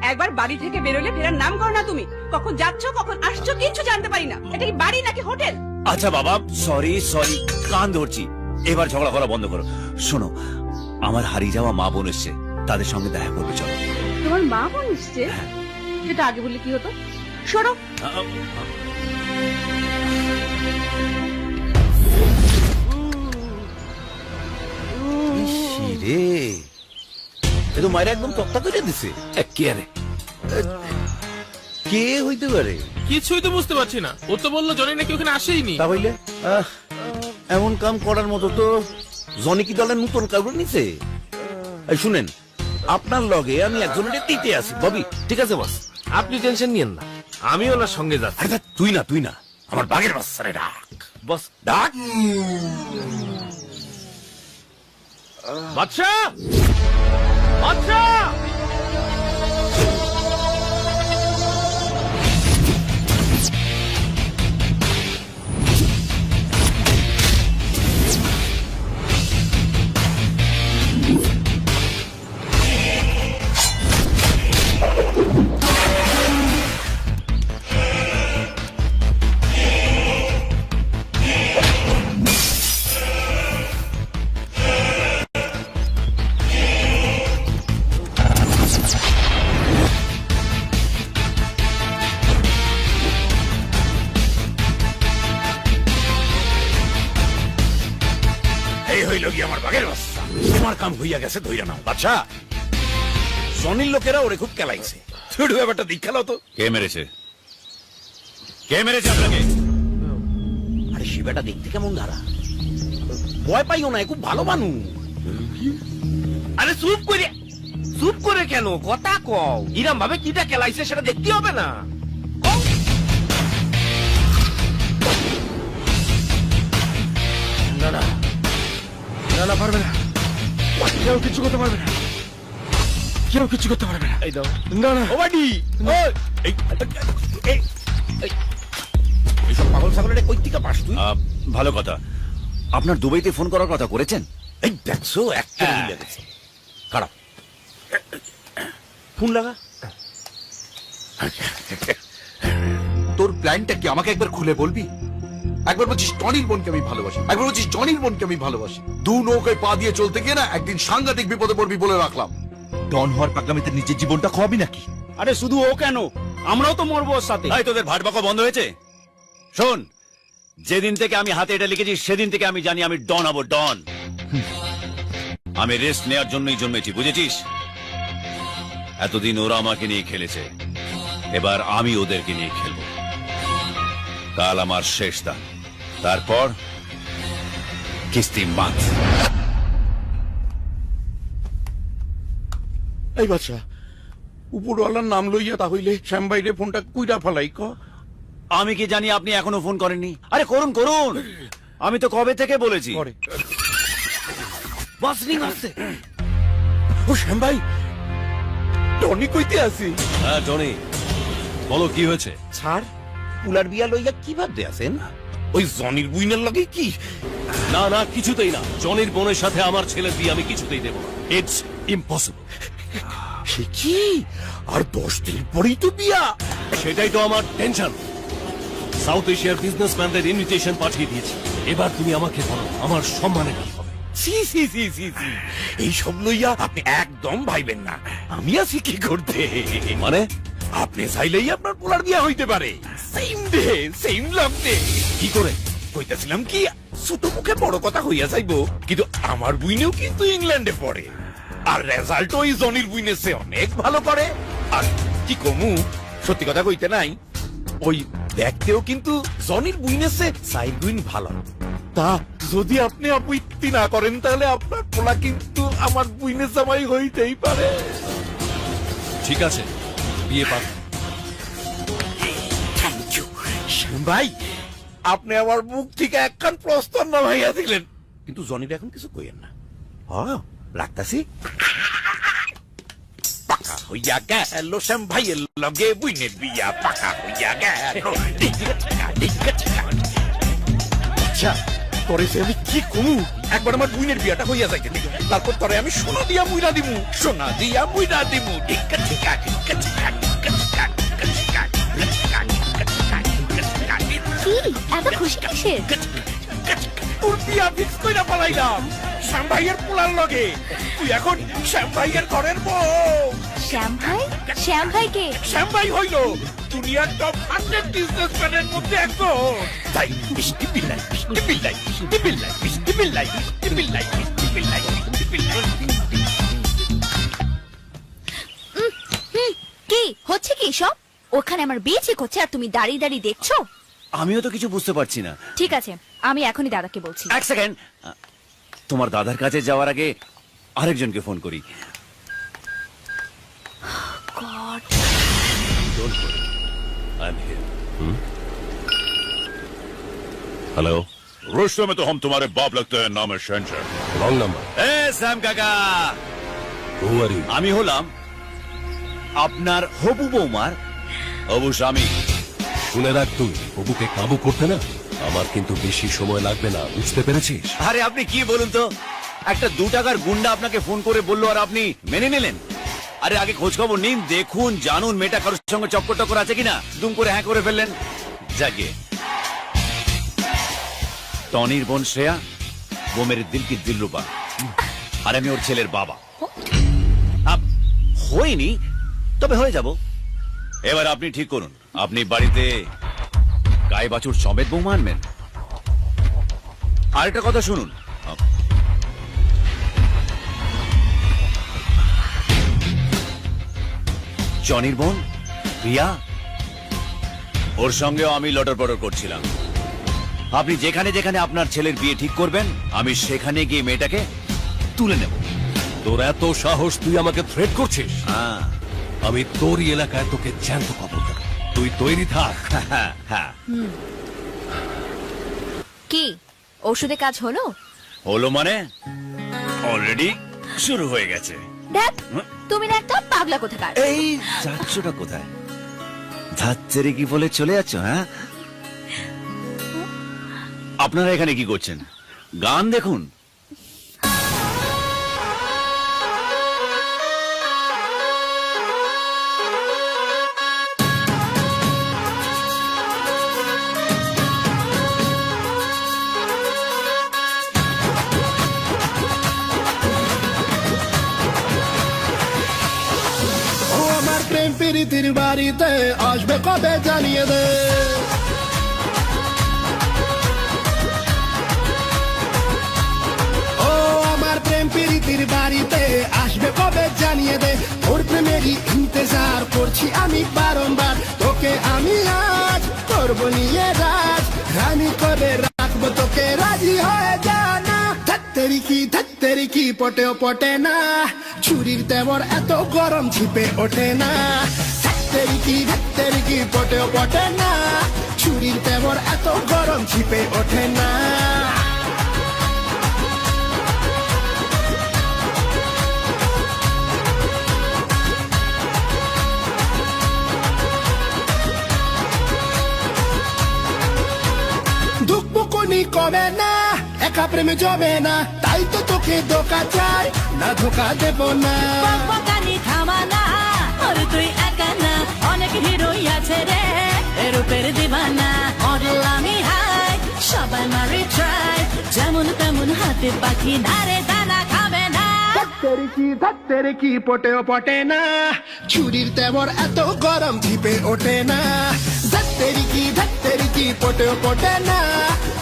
একবার বাড়ি থেকে বেরোলে ফেরার নাম করো না তুমি। কখন যাচ্ছ কখন আসছো কিছু জানতে পারি না। এটা কি বাড়ি নাকি হোটেল? আচ্ছা বাবা, সরি সরি, কান ধরছি। এবার ঝগড়া করা বন্ধ করো। শোনো, আমার হারিয়ে যাওয়া মা বোন এসছে, তাদের সঙ্গে দেখা করবে। চলো। তোমার মা বোন এসছে? সেটা আগে বললে কি হতো? সরো। রে, এ তো মায়ের একদম তক্তা করে দিছে। কে আরে, কে হইতে পারে? কিছুই তো বুঝতে পারছি না। ও তো বললো জনি নাকি ওখানে আসেইনি। তাহলে এমন কাম করার মতো তো জনি কি দলের নতুন কাউকে নিছে? এই শুনেন, আপনার লগে আমি একজনের দিতে আছি। ববি, ঠিক আছে বস, আপনি টেনশন নিয়েন না, আমি ওনার সঙ্গে যাচ্ছি। আরে তুই না, আমার বাঘের বাচ্চারে ডাক। বস ডাক। বাদশা, বাদশা! আমার বাঘের বাচ্চা, তোমার কাম হইয়া গেছে, ধইরা নাও। বাচ্চা, জনির লোকেরা ওরে খুব কেলাইছে। ছোট ব্যাপারটা দিক খেলাও তো। কে মেরেছে? কে মেরেছে আপনাকে? আরে শিবাটা দেখতে কেমন ধারা, ভয় পাইও না, খুব ভালো মানুষ। আরে চুপ করে কেন? কথা কও। ইরাম ভাবে কিটা কেলাইছে সেটা দেখতে হবে না? না না না না, পারবে না, কেউ কিছু করতে পারবে না, কেউ কিছু করতে পারবে না। এই দাও। না না, ও বাড়ি, এইসব পাগল ছাগলের কই থেকে পাস তুই? ভালো কথা। আপনার দুবাইতে ফোন করার কথা করেছেন? এই দেখছো, একটা মিলে গেছে। খারাপ, ফোন লাগা। তোর প্ল্যানটা কি আমাকে একবার খুলে বলবি? একবার বলছিস টনির বোনকে আমি ভালোবাসি, একবার বলছিস জনির বোনকে আমি ভালোবাসি। দু নৌকায় পা দিয়ে চলতে গিয়ে না একদিন সাংঘাতিক বিপদে পড়বি বলে রাখলাম। ডন হওয়ার পাগলামিতে নিজের জীবনটা খোয়াবি নাকি? আরে শুধু ও কেন, আমরাও তো মরবো ওর সাথে। তাই তোদের ভাট বকা বন্ধ হয়েছে? শোন, যেদিন থেকে আমি হাতে এটা লিখেছি সেদিন থেকে আমি জানি আমি ডন হব, ডন। আমি রেস্ট নেওয়ার জন্যই জন্মেছি, বুঝেছিস? এতদিন ওরা আমাকে নিয়ে খেলেছে, এবার আমি ওদেরকে নিয়ে খেলবো। কাল আমার শেষ দান, তারপর কিস্তি মাত। এই বাচ্চা, উপরওয়ালার নাম লইয়া তাহলে শ্যাম ভাইরে ফোনটা কুইরা ফেলাই ক। আমি কি জানি আপনি এখনো ফোন করেননি? আরে করুন করুন, আমি তো কবে থেকে বলেছি। ও শ্যাম ভাই, টনি কইতে আছি। হ্যাঁ টনি, বলো কি হয়েছে? স্যার, পুলার বিয়া লইয়া কি ভাবতে আছেন? ওই জনির বুইনের লগে কি? না না, কিছুতেই না। জনির বোনের সাথে আমার ছেলের বিয়ে আমি কিছুতেই দেব না। It's impossible. সে কি? আর 10 দিন পরেই তো বিয়া। সেটাই তো আমার টেনশন। সাউথ এশিয়ার বিজনেসম্যানদের ইনভিটেশন পাঠিয়ে দিয়েছি। এবার তুমি আমাকে বলো, আমার সম্মানে কি হবে? সি সি সি সি সি, এই সব লইয়া আপনি একদম ভাইবেন না। আমি আছি কি করতে। মানে আপনি চাইলেই আপনার পোলার বিয়া হইতে পারে, সেম ডে সেম লাভ ডে। কি করে? কইতাছিলাম কি, ছোট মুখে বড় কথা হইয়া যাইবো, কিন্তু আমার বুইনেও কিন্তু ইংল্যান্ডে পড়ে, আর রেজাল্ট ওই জনির বুইনের চেয়ে অনেক ভালো করে। আর কি কমু, সত্যি কথা কইতে নাই, ওই দেখতেও কিন্তু জনির বুইনের চেয়ে সাইড বুইন ভালো। তা যদি আপনি আপত্তি না করেন তাহলে আপনার পোলা কিন্তু আমার বুইনের জামাই হইতেই পারে। ঠিক আছে, বিয়ে পাক। থ্যাংক ইউ শ্যাম ভাই, আপনি আমার মুখ থেকে একখান প্রস্তাব না ভাইয়া দিলেন, কিন্তু জনির এখন কিছু কইেন না। রাখতাছি। পাকা হইয়া গেল শ্যাম ভাইয়ের লগে বুইনের বিয়া, পাকা হইয়া গেল। আচ্ছা, তোরে সে আমি কি কমু, একবার আমার বুইনের বিয়াটা হইয়া যাইতে দিই, তারপর তোরে আমি সোনা দিয়া মুইরা দিমু, সোনা দিয়া মুইরা দিমু। টিকা টিকা টিকা টিকা টিকা টিকা টিকা টিকা। কি এত খুশি কিসের? তোর বিয়া ফিক্স কইরা পালাইলাম শ্যাম ভাইয়ের পোলার লগে। তুই এখন শ্যাম ভাইয়ের ঘরের বউ। শ্যাম ভাই? শ্যাম ভাই কে? শ্যাম ভাই হইল দুনিয়ার টপ 100 বিজনেসম্যানের মধ্যে একজন। তাই মিষ্টি বিল্লাই, মিষ্টি বিল্লাই, মিষ্টি বিল্লাই, মিষ্টি বিল্লাই, মিষ্টি বিল্লাই, মিষ্টি বিল্লাই, মিষ্টি বিল্লাই। কি হচ্ছে কি সব? ওখানে আমার বিয়ে ঠিক হচ্ছে আর তুমি দাঁড়িয়ে দাঁড়িয়ে দেখছো? আমিও তো কিছু বুঝতে পারছি না। ঠিক আছে, আমি এখনই দাদাকে বলছি। এক সেকেন্ড, তোমার দাদার কাছে যাওয়ার আগে আরেকজনকে ফোন করি। গড, हेलो, रिश्ते में तो हम तुम्हारे बाप लगते हैं, नाम है शहनशाह। Wrong number. এ স্যাম কাকা, আমি হলাম আপনার হবু বৌমার হবু স্বামী। শুনে রাখ, তুই হবুকে কাবু করতে না, আমার কিন্তু বেশি সময় লাগবে না, বুঝতে পেরেছিস? আরে আপনি কি বলুন তো, একটা 2 টাকার গুন্ডা আপনাকে ফোন করে বললো আর আপনি মেনে নিলেন? আরে আগে খোঁজ খবর নিন, দেখুন জানুন মেয়েটা কারোর সঙ্গে চক্কর টক্কর আছে কিনা। দুম করে হ্যাঁ করে ফেললেন। জাগে টনির বোন শ্রেয়া, वो मेरे दिल की दिलरुबा, আর আমি ওর ছেলের বাবা। হয়নি, তবে হয়ে যাব। এবার আপনি ঠিক করুন, আপনি বাড়িতে গায়ে বাছুর সমেত বৌমা আনবেন। আরেকটা কথা শুনুন, জনির বোন রিয়া, ওর সঙ্গেও আমি লটর পটর করছিলাম। আপনি যেখানে যেখানে আপনার ছেলের বিয়ে ঠিক করবেন, আমি সেখানে গিয়ে মেয়েটাকে তুলে নেব। তোর এত সাহস, তুই আমাকে থ্রেট করছিস? আমি তোরই এলাকায় তোকে জ্যান্ত কবর দেব, তুই তৈরি থাক। হ্যাঁ, কি ওষুধে কাজ হলো? হলো মানে অলরেডি শুরু হয়ে গেছে। দেখ, তুমি না একটা পাগলা কোথাকার। এই যাচ্ছটা কোথায়? ধাচ্চেরে কি বলে চলে যাচ্ছ? হ্যাঁ, আপনারা এখানে কি করছেন? গান দেখুন। প্রেম প্রীতির বাড়িতে আসবে কবে জানিয়ে দে ও আমার প্রেম প্রীতির বাড়িতে আসবে কবে জানিয়ে দে তোর প্রেমেরই ইন্তজার করছি আমি বারংবার তোকে আমি আজ করবো নিয়ে রাজ রানী করে রাখবো তোকে রাজি হয়ে জানা ধত্তেরি কি পটেও পটে না ছুরির তেমন এত গরম ছিপে ওঠে না ধত্তেরি কি পটেও পটে না ছুরির তেমন এত গরম ছিপে ওঠে না দুঃখনি কবে না একা প্রেমে জবে না তাই তো তোকে ধোকা চাই না ধোকা দেব না বকবকানি থামানা আর তুই একা না অনেক হিরোই আছে রে রূপের দিবানা মডেল আমি হাই সবাই মারে ট্রাই যেমন তেমন হাতে পাখি না রে দানা খাবে না ধত্তেরি কি পটেও পটে না ছুরির তেমন এত গরম ছিপে ওঠে না ধত্তেরি কি পটেও পটে না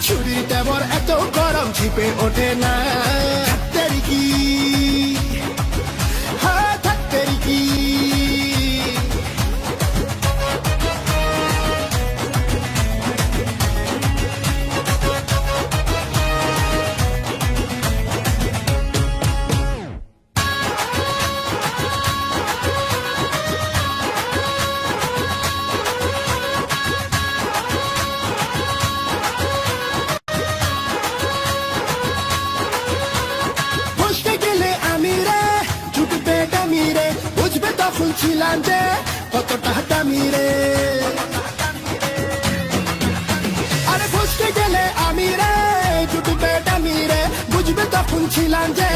ছুরির তেমন এত গরম ছিপে ওঠে না ধত্তেরি কি হ্যাঁ ধত্তেরি কি বুঝবে তখন ছিলাম যে কতটা দামি রে আরে বুঝতে গেলে আমি রে জুটবে দামি রে বুঝবে তখন ছিলাম যে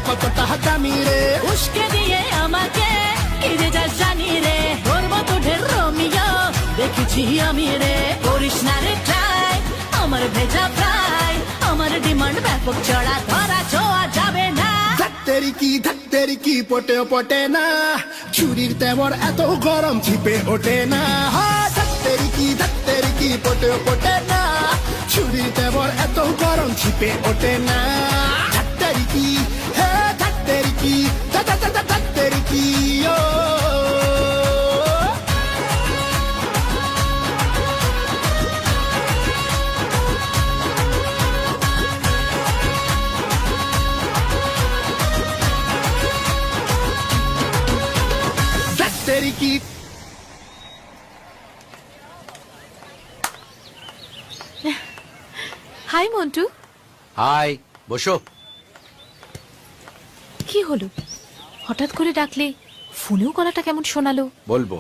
কতটা দামি রে উস্কে দিয়ে আমাকে কি যে যা জানি রে তোর মতো ঢের রোমিও দেখেছি আমি রে করিস না রে ট্রাই আমার ভেজা ফ্রাই আমার ডিমান্ড ব্যাপক চড়া ধরা ছোঁয়া যাবে না ধত্তেরি কি পটেও পটে না ছুরির তেমন এত গরম ছিপে ওঠে না ধত্তেরি কি পটেও পটে না ছুরির তেমন এত গরম ছিপে ওঠে না ধত্তেরি কি হে ধত্তেরি কি ধত্তেরি কি ও কি হাই মন্টু। হাই, বসো। কি হলো, হঠাৎ করে ডাকলে? ফোনেও গলাটা কেমন শোনালো। বলবো,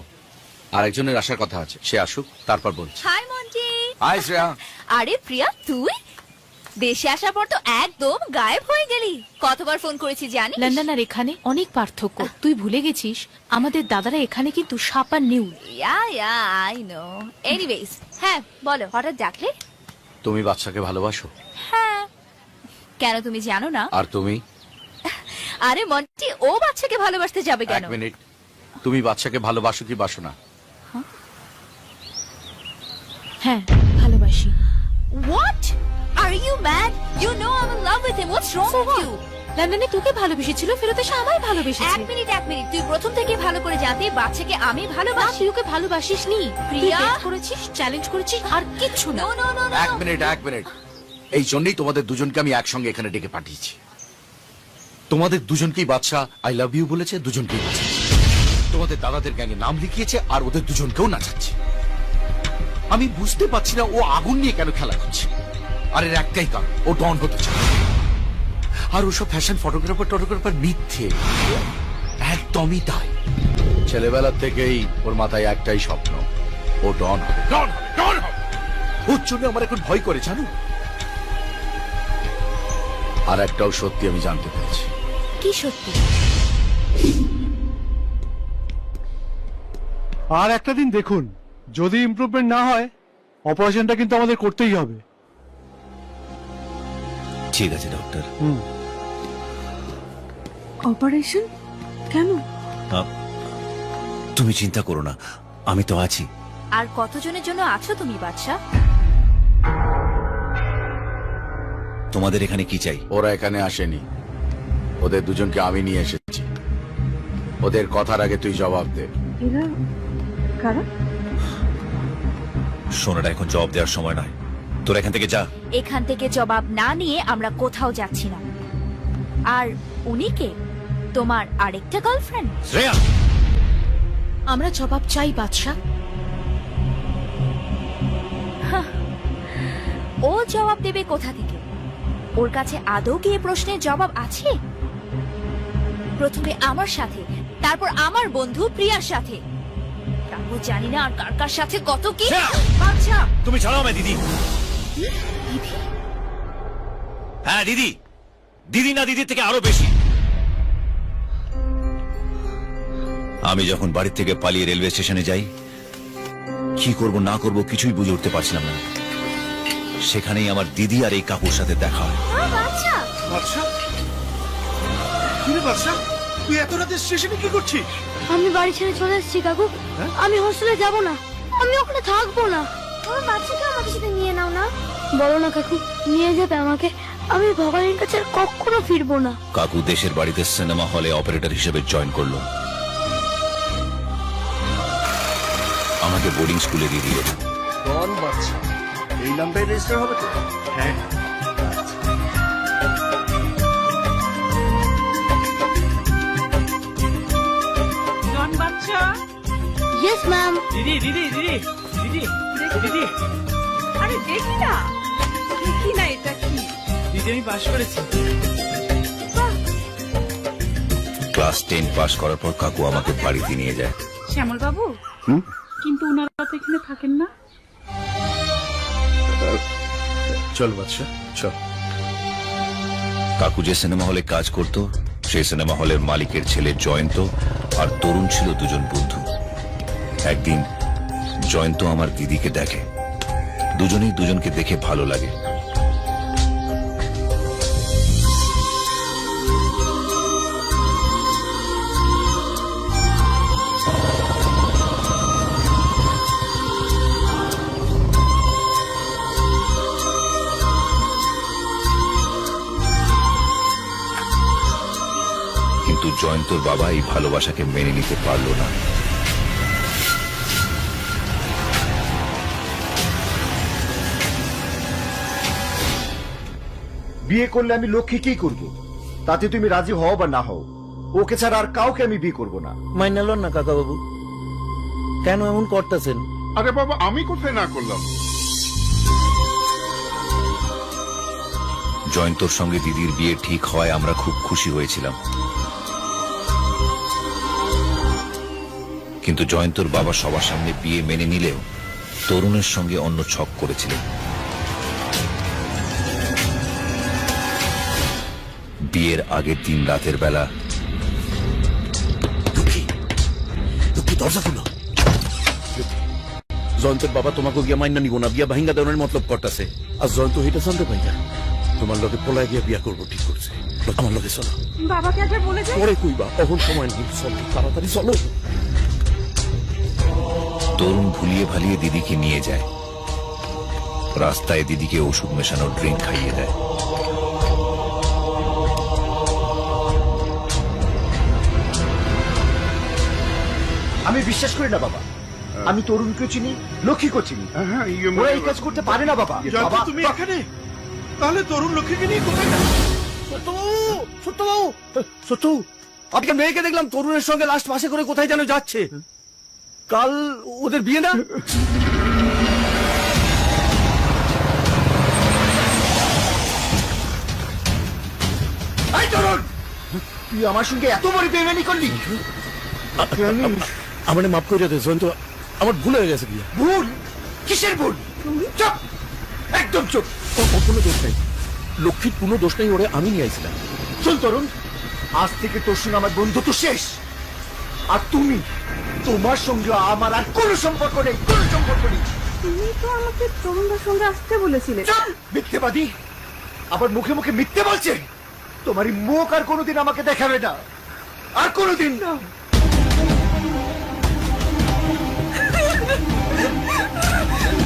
আরেকজনের আসার কথা আছে, সে আসুক তারপর বলছি। হাই মন্টি। হাই শ্রেয়া। আরে প্রিয়া, তুই দেশে আসার পর তো একদম গায়েব হয়ে গেলি। কতবার ফোন করেছি জানি। লন্ডন আর এখানে অনেক পার্থক্য। তুই ভুলে গেছিস আমাদের দাদারা এখানে কিন্তু সাপ আর নিউ। Yeah I know. এনিওয়েজ, হ্যাঁ বলো, হঠাৎ ডাকলে? তুমি বাচ্চাকে ভালোবাসো? হ্যাঁ। কেন, তুমি জানো না? আর তুমি? আরে মন্টি, ও বাচ্চাকে ভালোবাসতে যাবে কেন? এক মিনিট, তুমি বাচ্চাকে ভালোবাসো কি বাসো না? হ্যাঁ, ভালোবাসি। What? Are you mad? You know I'm in love with him. What's wrong with you? লন্ডনে তোকে ভালোবেসেছিল, ফেরত এসে আমায় ভালোবেসেছে। এক মিনিট, তুই প্রথম থেকে ভালো করে জানতে বাচ্চাকে আমি ভালোবাসি। তুই ওকে ভালোবাসিস নি, প্রিয়া। তুই করেছিস, চ্যালেঞ্জ করেছিস, আর কিচ্ছু না। এক মিনিট, এই জন্যই তোমাদের দুজনকে আমি একসঙ্গে এখানে ডেকে পাঠিয়েছি। তোমাদের দুজনকেই বাচ্চা আই লাভ ইউ বলেছে, দুজনকেই নাচাচ্ছে। তোমাদের দাদাদের গ্যাংয়ে নাম লিখিয়েছে আর ওদের দুজনকেও নাচাচ্ছে। আমি বুঝতে পারছি না ও আগুন নিয়ে কেন খেলা করছে। আর এর একটাই কারণ, ও ডন হতে চায়। আর ওসব ফ্যাশন ফটোগ্রাফার মিথ্যে, একদমই তাই। ছেলেবেলার থেকেই ওর মাথায় একটাই স্বপ্ন, ও ডন হবে। ওর জন্য আমার এখন ভয় করে, জানো। আর একটাও সত্যি আমি জানতে পেরেছি। কি সত্যি? আর একটা দিন দেখুন, যদি ইমপ্রুভমেন্ট না হয় অপারেশনটা কিন্তু আমাদের করতেই হবে। ঠিক আছে ডক্টর। অপারেশন কেন? তুমি চিন্তা করো না, আমি তো আছি। আর কতজনের জন্য আছো তুমি বাদশা? তোমাদের এখানে কি চাই? ওরা এখানে আসেনি, ওদের দুজনকে আমি নিয়ে এসেছি। ওদের কথার আগে তুই জবাব দে। এরা কারা? সোনাটা এখন জবাব দেওয়ার সময় নয়, তোর এখান থেকে যা। এখান থেকে জবাব না নিয়ে আমরা কোথাও যাচ্ছি না। আর উনি কে? তোমার আরেকটা গার্লফ্রেন্ড? শ্রেয়া, আমরা জবাব চাই বাদশা। ও জবাব দেবে কোথা থেকে? ওর কাছে আদৌ কি এ প্রশ্নের জবাব আছে? প্রথমে আমার সাথে, তারপর আমার বন্ধু প্রিয়ার সাথে, তারপর জানি না আর কার কার সাথে কত কি। আচ্ছা তুমি ছাড়াও আমায় দিদি। দিদি? হ্যাঁ দিদি, দিদি না দিদির থেকে আরো বেশি। আমি যখন বাড়ি থেকে পালিয়ে রেলওয়ে স্টেশনে যাই, কি করব না করব কিছুই বুঝে উঠতে পারছিলাম না। সেখানেই আমার দিদি আর এই কাকুর সাথে দেখা হয়। বাচ্চা বাদশা, কিরে বাদশা, তুই এত রাতে স্টেশনে কি করছিস? আমি বাড়ি ছেড়ে চলে এসেছি কাকু। আমি হোস্টেলে যাব না, আমি ওখানে থাকবো না। আমার বাচ্চাকে আমাদের সাথে নিয়ে নাও না। বলো না কাকু, নিয়ে যাবে আমাকে। আমি ভগবানের কাছে আর কখনো ফিরবো না। কাকু দেশের বাড়িতে সিনেমা হলে অপারেটর হিসেবে জয়েন করলো। আমাকে বোর্ডিং স্কুলে দিয়ে দিল। ডন বাচ্চা, এই নামটাই রেজিস্টার হবে তো? হ্যাঁ। জন বাচ্চা। Yes ma'am. দিদি দিদি দিদি দিদি দিদি, আরে দেখি না, দেখি না এটা কি। দিদি আমি পাশ করেছি। ক্লাস 10 পাস করার পর কাকু আমাকে বাড়িতে নিয়ে যায়। শ্যামল বাবু, কিন্তু ওনারা তো এখানে থাকেন না। চল বাদশা, চল। কাকু যে সিনেমা হলে কাজ করত, সেই সিনেমা হলের মালিকের ছেলে জয়ন্ত আর তরুণ ছিল দুজন বন্ধু। একদিন জয়ন্ত আমার দিদিকে দেখে, দুজনেই দুজনকে দেখে ভালো লাগে। কিন্তু জয়ন্তর বাবা এই ভালোবাসাকে মেনে নিতে পারল না। বিয়ে করলে আমি লক্ষ্মী কি করব? তাতে তুমি রাজি হও বা না হও, ওকে ছাড়া আর কাউকে আমি বিয়ে করব না। মাইনালন না কাকা বাবু, কেন এমন করতেছেন? আরে বাবা, আমি কোথায় না করলাম? জয়ন্তর সঙ্গে দিদির বিয়ে ঠিক হয় আমরা খুব খুশি হয়েছিলাম। কিন্তু জয়ন্তর বাবা সবার সামনে বিয়ে মেনে নিলেও তরুণের সঙ্গে অন্য ছক করেছিলেন। বিয়ের আগের দিন রাতের বেলা দরজা খুলো। জয়ন্তের বাবা তোমাকে গিয়া মাইনা নিব না, বিয়া ভাঙ্গা দেওয়ার মতলব করতেছে। আর জয়ন্ত এটা জানতে পাই না, তোমার লগে পলায় গিয়া বিয়া করবো ঠিক করছে। আমার লগে চলো। বাবাকে একবার বলে যাই। পরে কইবা, এখন সময় নেই, চলো তাড়াতাড়ি চলো। তরুণ ভুলিয়ে ভালিয়ে দিদিকে নিয়ে যায়। রাস্তায় দিদিকে ওষুধ মেশানো ড্রিঙ্ক খাইয়ে দেয়। আমি বিশ্বাস করি না বাবা। আমি তরুণকেও চিনি, লক্ষ্মীকেও চিনি। ওরা এই কাজ করতে পারে না বাবা। বাবা তুমি এখানে, তাহলে তরুণ লক্ষ্মীকে নিয়ে কোথায় যাবে? সত্যু, আপনার মেয়েকে দেখলাম তরুণের সঙ্গে লাস্ট মাসে করে কোথায় যেন যাচ্ছে। কাল ওদের বিয়ে না? তরুণ, তুই আমার সঙ্গে এত বড় বেইমানি করলি? আমার মাফ করে দে জয়ন্ত, আমার ভুল হয়ে গেছে। বিয়ে ভুল? কিসের ভুল? চুপ, একদম চুপ। ওর কোনো দোষ নেই, লক্ষ্মীর কোনো দোষ নেই, ওরে আমি নিয়ে আইছিলাম। চল তরুণ, আজ থেকে তোর সঙ্গে আমার বন্ধুত্ব শেষ। আর তুমি, তোমার সঙ্গে আমার আর কোনো সম্পর্ক নেই, কোনো সম্পর্ক নেই। তুমি তো আমাকে তরুণদার সঙ্গে আসতে বলেছিলে। মিথ্যেবাদী, আবার মুখে মুখে মিথ্যে বলছে। তোমারই মুখ আর কোনোদিন আমাকে দেখাবে না, আর কোনোদিন না।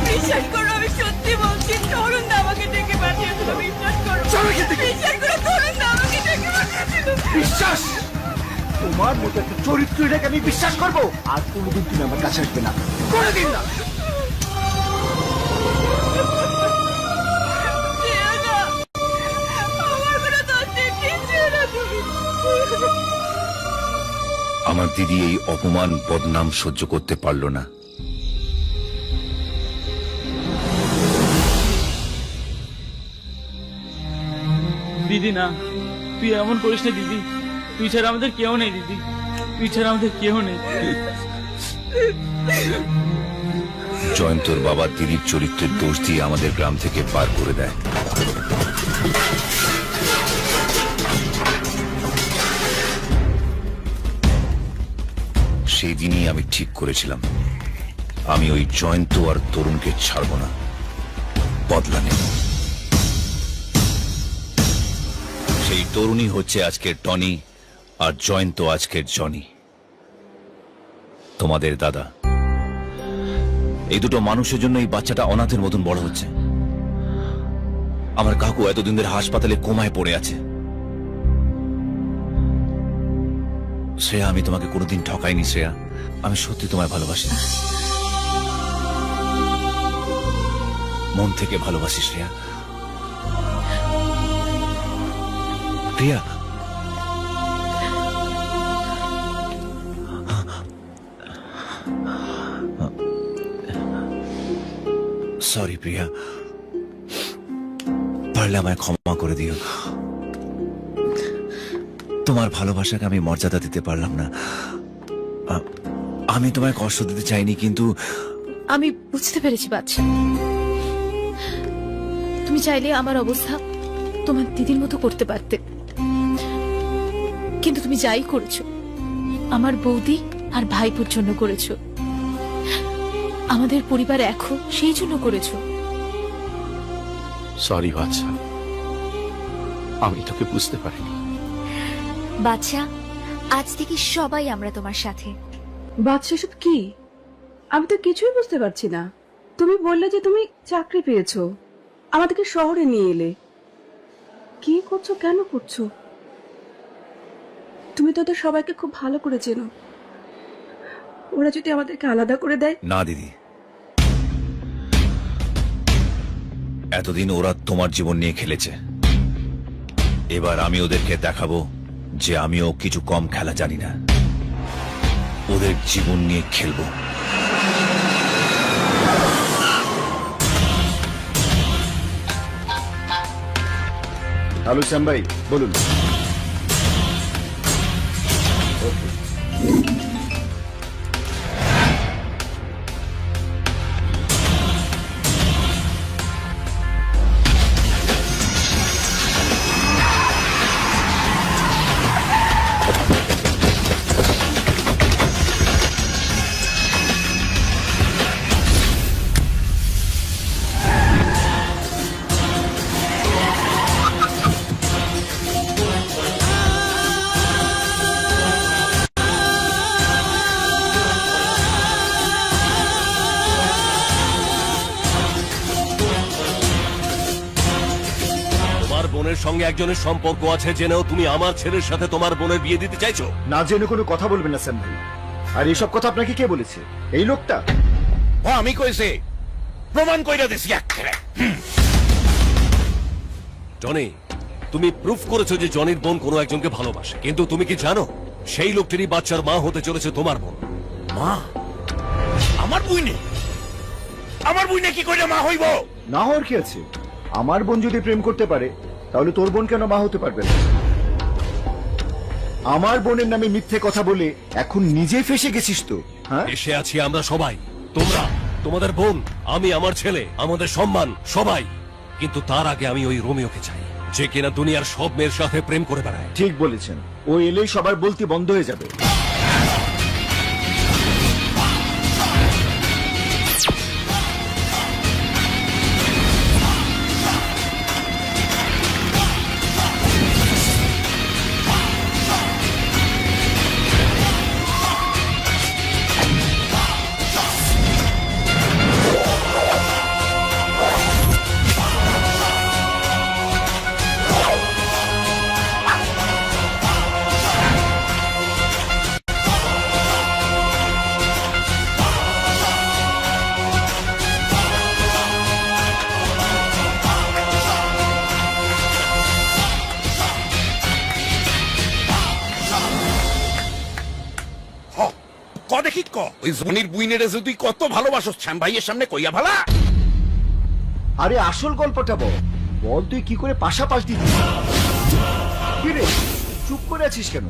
বিশ্বাস করো, আমি সত্যি বলছি, তরুণ দা আমাকে ডেকে পাঠিয়েছিল। বিশ্বাস করো, বিশ্বাস করো, তরুণ দা আমাকে ডেকে পাঠিয়েছিল। বিশ্বাস? তোমার মতো একটা চরিত্র এটাকে আমি বিশ্বাস করবো? আর কোনোদিন তুমি আমার কাছে আসবে না, কোনোদিন না। আমার দিদি এই অপমান বদনাম সহ্য করতে পারল না। দিদি না, তুই এমন করিস না দিদি, তুই ছাড়া আমাদের কেউ নেই দিদি, তুই ছাড়া আমাদের কেউ নেই। জয়ন্তর বাবা দিদির চরিত্রের দোষ দিয়ে আমাদের গ্রাম থেকে পার করে দেয়। সেই দিনই আমি ঠিক করেছিলাম, আমি ওই জয়ন্ত আর তরুণকে ছাড়ব না, বদলা নেব। সেই তরুণই হচ্ছে আজকের টনি, আর জয়ন্ত আজকের জনি, তোমাদের দাদা। এই দুটো মানুষের জন্য এই বাচ্চাটা অনাথের মতন বড় হচ্ছে। আমার কাকু এতদিন ধরে হাসপাতালে কোমায় পড়ে আছে। শ্রেয়া, আমি তোমাকে কোনোদিন ঠকাইনি শ্রেয়া, আমি সত্যি তোমায় ভালোবাসি, মন থেকে ভালোবাসি শ্রেয়া। প্রিয়া, সরি প্রিয়া, পারলে আমায় ক্ষমা করে দিও। তোমার ভালোবাসাকে আমি মর্যাদা দিতে পারলাম না। আমি তোমায় কষ্ট দিতে চাইনি, কিন্তু আমি বুঝতে পেরেছি বাচ্চা, তুমি চাইলে আমার অবস্থা তোমার দিদির মতো করতে পারতে, কিন্তু তুমি যাই করেছো আমার বৌদি আর ভাইপুর জন্য করেছো, আমাদের পরিবার এখন সেই জন্য করেছো। সরি বাচ্চা, আমি তোকে বুঝতে পারিনি। বাচ্চা, আজ থেকে সবাই আমরা তোমার সাথে। বাচ্চা সব কি? আমি তো কিছুই বুঝতে পারছি না। তুমি বললে যে তুমি চাকরি পেয়েছো, আমাদেরকে শহরে নিয়ে এলে, কি করছো, কেন করছো? তুমি তো ওদের সবাইকে খুব ভালো করে চেনো, ওরা যদি আমাদেরকে আলাদা করে দেয়। না দিদি, এতদিন ওরা তোমার জীবন নিয়ে খেলেছে, এবার আমি ওদেরকে দেখাবো যে আমিও কিছু কম খেলা জানি না, ওদের জীবন নিয়ে খেলবো। হ্যালো শ্যাম ভাই, বলুন। বোনের সঙ্গে একজনের সম্পর্ক আছে জেনেও তুমি আমার ছেলের সাথে তোমার বোনের বিয়ে দিতে চাইছো? না জেনে কোনো কথা বলবেন না শ্যাম ভাই। আর এসব কথা আপনাকে কে বলেছে? এই লোকটা। আমি কইছে, প্রমাণ কইরা দিছি একেবারে। জনি, তুমি প্রুফ করেছো যে জনির বোন কোনো একজনকে ভালোবাসে, কিন্তু তুমি কি জানো সেই লোকটিরই বাচ্চার মা হতে চলেছে তোমার বোন? মা? আমার বুইনে? আমার বুইনে কি কইরা মা হইব? না হওয়ার কি আছে? আমার বোন যদি প্রেম করতে পারে তাহলে তোর বোন কেন মা হতে পারবে না? আমার বোনের নামে মিথ্যে কথা বলে এখন নিজে ফেসে গেছিস তো। হ্যাঁ, এসে আছি আমরা সবাই, তোমরা, তোমাদের বোন, আমি, আমার ছেলে, আমাদের সম্মান, সবাই। কিন্তু তার আগে আমি ওই রোমিওকে চাই, যে কিনা দুনিয়ার সব মেয়ের সাথে প্রেম করে বেড়ায়। ঠিক বলেছেন, ও এলেই সবার বলতে বন্ধ হয়ে যাবে। ক দেখি ক ওই জনির বুইনের যে তুই কত ভালোবাসস শ্যাম ভাইয়ের সামনে কইয়া ভালা। আরে আসল গল্পটা বল, বল তুই কি করে পাশাপাশ দিচ্ছিস? কি রে চুপ করে আছিস কেন?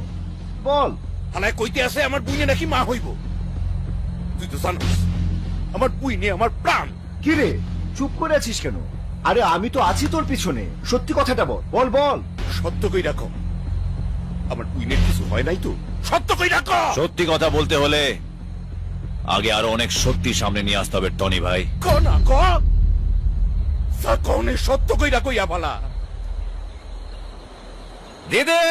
বল। হালায় কইতে আছে আমার বুইনে নাকি মা হইব। তুই তো জানিস আমার বুইনে আমার প্রাণ। কি রে চুপ করে আছিস কেন? আরে আমি তো আছি তোর পিছনে, সত্যি কথাটা বল, বল বল। সত্য কই রাখো, আমার বুইনের কিছু হয় নাই তো? সত্য কই রাখো। সত্যি কথা বলতে হলে আগে আরো অনেক সত্যি সামনে নিয়ে আসতে হবে টনি ভাই। ক না ক, কনে সত্য কই রাখো ইয়া ভালা। দিদি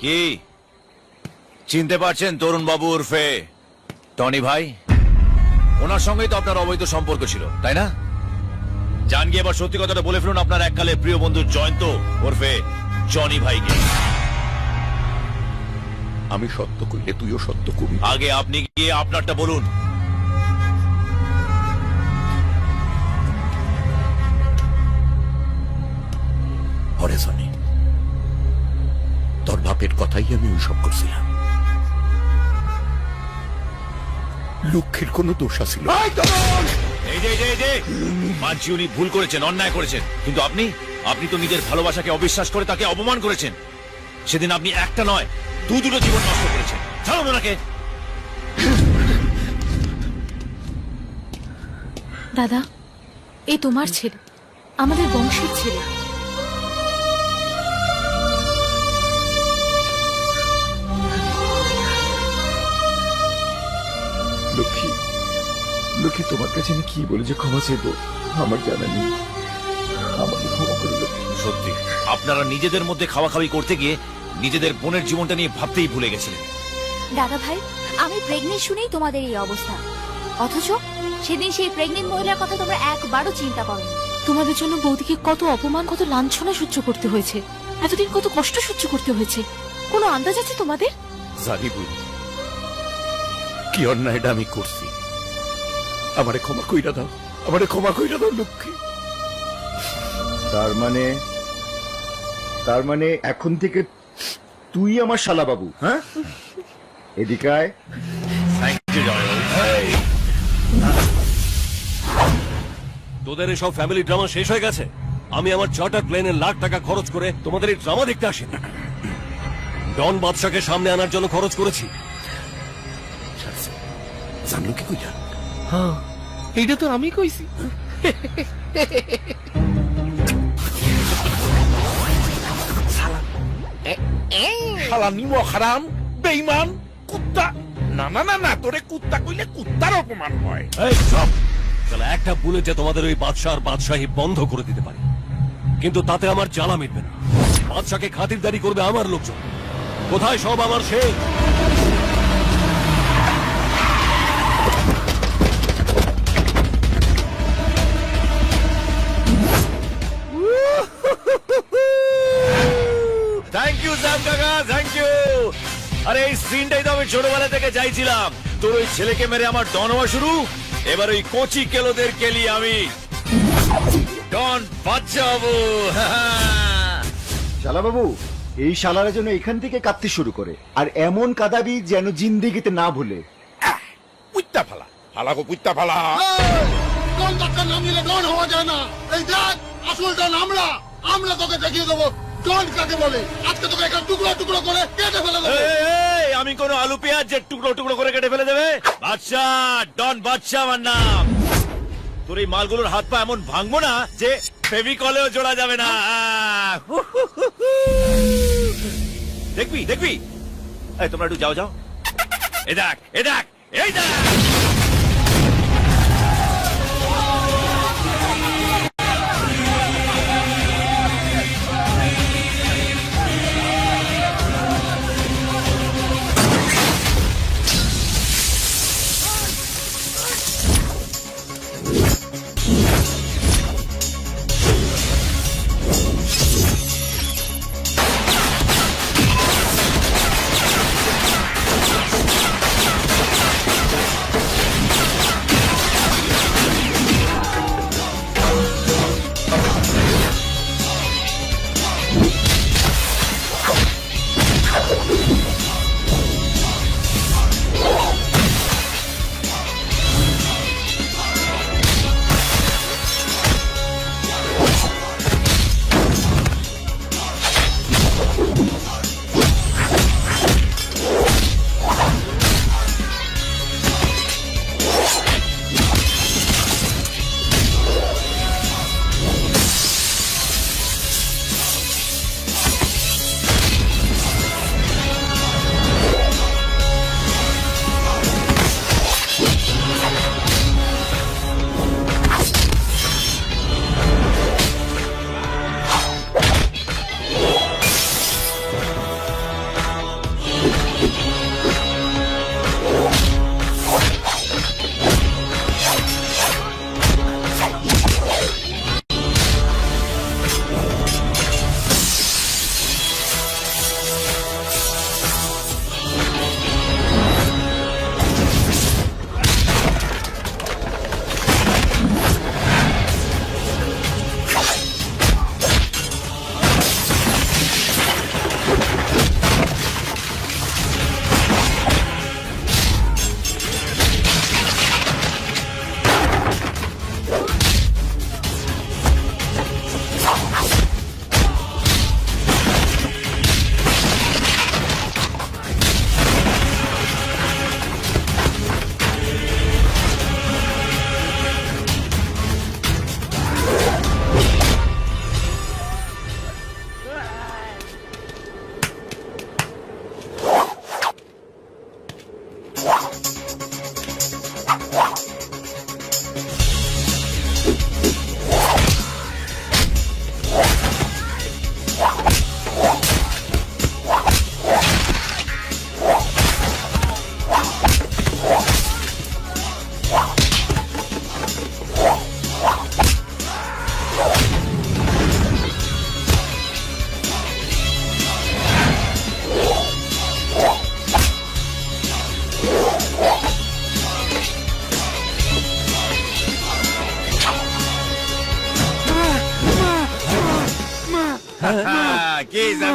কি চিনতে পারছেন তরুণ বাবু উর্ফে টনি ভাই? ওনার সঙ্গেই তো আপনার অবৈধ সম্পর্ক ছিল, তাই না? জান গিয়ে এবার সত্যি কথাটা বলে ফেলুন আপনার এককালে প্রিয় বন্ধু জয়ন্ত উর্ফে জনি ভাইকে। আমি সত্য কইলে তুইও সত্য কবি। আগে আপনি গিয়ে আপনারটা বলুন। হরে জনি, তোর বাপের কথাই আমি ওইসব করছিলাম। লক্ষ্যের কোনো দোষ আছিল? মানছি উনি ভুল করেছেন, অন্যায় করেছেন, কিন্তু আপনি তো নিজের ভালোবাসাকে অবিশ্বাস করে তাকে অপমান করেছেন। সেদিন আপনি একটা নয় দুটো জীবন নষ্ট করেছেন। ছাড়ুন ওনাকে। দাদা, এ তোমার ছেলে, আমাদের বংশের ছেলে। লক্ষ্মী, লক্ষ্মী তোমার কাছে আমি কি বলে যে ক্ষমা চাইব আমার জানা নেই, আমাকে ক্ষমা করে দাও। সত্যি আপনারা নিজেদের মধ্যে খাওয়াখাওয়ি করতে গিয়ে নিজেদের বোনের জীবনটা নিয়ে ভাবতেই ভুলে গেছিলেন। দাদা ভাই, আমি প্রেগনেন্ট শুনেই তোমাদের এই অবস্থা, অথচ সেদিন সেই প্রেগনেন্ট মহিলার কথা তোমরা একবারও চিন্তা করো। তোমাদের জন্য বৌদিকে কত অপমান, কত লাঞ্ছনা সহ্য করতে হয়েছে, এতদিন কত কষ্ট সহ্য করতে হয়েছে, কোনো আন্দাজ আছে তোমাদের? জানি বুঝি কি অন্যায়টা আমি করছি। আমারে ক্ষমা কইরা দাও, আমারে ক্ষমা কইরা দাও লক্ষ্মী। তার মানে এখন থেকে তুই আমার শালা বাবু? হ্যাঁ, এদিকে আয়। তোদের এসব ফ্যামিলি ড্রামা শেষ হয়ে গেছে। আমি আমার চার্টার প্লেনে লাখ টাকা খরচ করে তোমাদের এই ড্রামা দেখতে আসিনি। ডন বাদশাকে সামনে আনার জন্য খরচ করেছি। জানলো কি কইলা? হ্যাঁ, এইটা তো আমি কইছি। শালা নিমো হারাম, বেঈমান, কুত্তা। না না না না, তোরে কুত্তা কইলে কুত্তার অপমান হয়। এই সব তাহলে একটা বুলেটে তোমাদের ওই বাদশাহ আর বাদশাহী বন্ধ করে দিতে পারি, কিন্তু তাতে আমার জ্বালা মিটবে না। বাদশাকে খাতিরদারি করবে আমার লোকজন। কোথায় সব আমার শেখ? থ্যাংক ইউ স্যাম কাকা, থ্যাংক ইউ। আরে এই সিনটাই তো আমি ছোটবেলা থেকে চাইছিলাম। তোর ওই ছেলেকে মেরে আমার ডন হওয়া শুরু, এবার ওই কচি কেলোদের কেলি আমি ডন বাচ্চা হবো। শালা বাবু, এই শালারা যেন এখান থেকে কাঁদতে শুরু করে, আর এমন কাঁদাবি যেন জিন্দেগিতে না ভুলে। পুত্তা ফালা, ফালা গো পুত্তা ফালা। ডন বাচ্চা নাম নিলে ডন হওয়া যায় না। এই দেখ, আসল ডন আমরা তোকে দেখিয়ে দেবো ডন কাকে বলে। আজকে তোকে একটা টুকরো টুকরো করে কেটে ফেলে দেবো। আমি কোন আলু পেঁয়াজ যে টুকরো টুকরো করে কেটে ফেলে দেবে? বাদশা, ডন বাদশা আমার নাম। তোর এই মালগুলোর হাত পা এমন ভাঙবো না যে ফেভিকলেও জোড়া যাবে না। দেখবি দেখবি। এই তোমরা একটু যাও যাও। এ দেখ, এ দেখ, এই দেখ।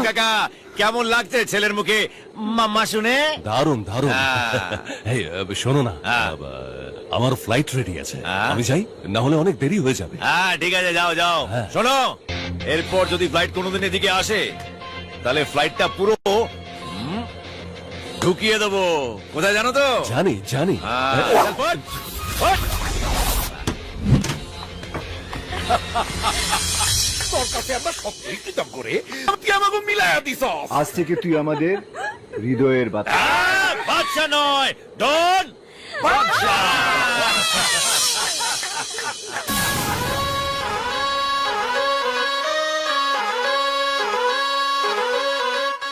কাকা কেমন লাগছে ছেলের মুখে মাম্মা শুনে? দারুণ দারুণ। হ্যাঁ। এই, শোনো না, আমার ফ্লাইট রেডি আছে, আমি যাই, না হলে অনেক দেরি হয়ে যাবে। হ্যাঁ ঠিক আছে, যাও যাও। শোনো, এরপর যদি ফ্লাইট কোনোদিন এদিকে আসে তাহলে ফ্লাইটটা পুরো ঢুকিয়ে দেবো। কোথায় জানো তো? জানি জানি। তোর কাছে আমরা সত্যি কৃতজ্ঞ রে, তুই আমাকে মিলাইয়া দিস। আজ থেকে তুই আমাদের হৃদয়ের বাচ্চা। বাচ্চা নয়, ডন বাচ্চা।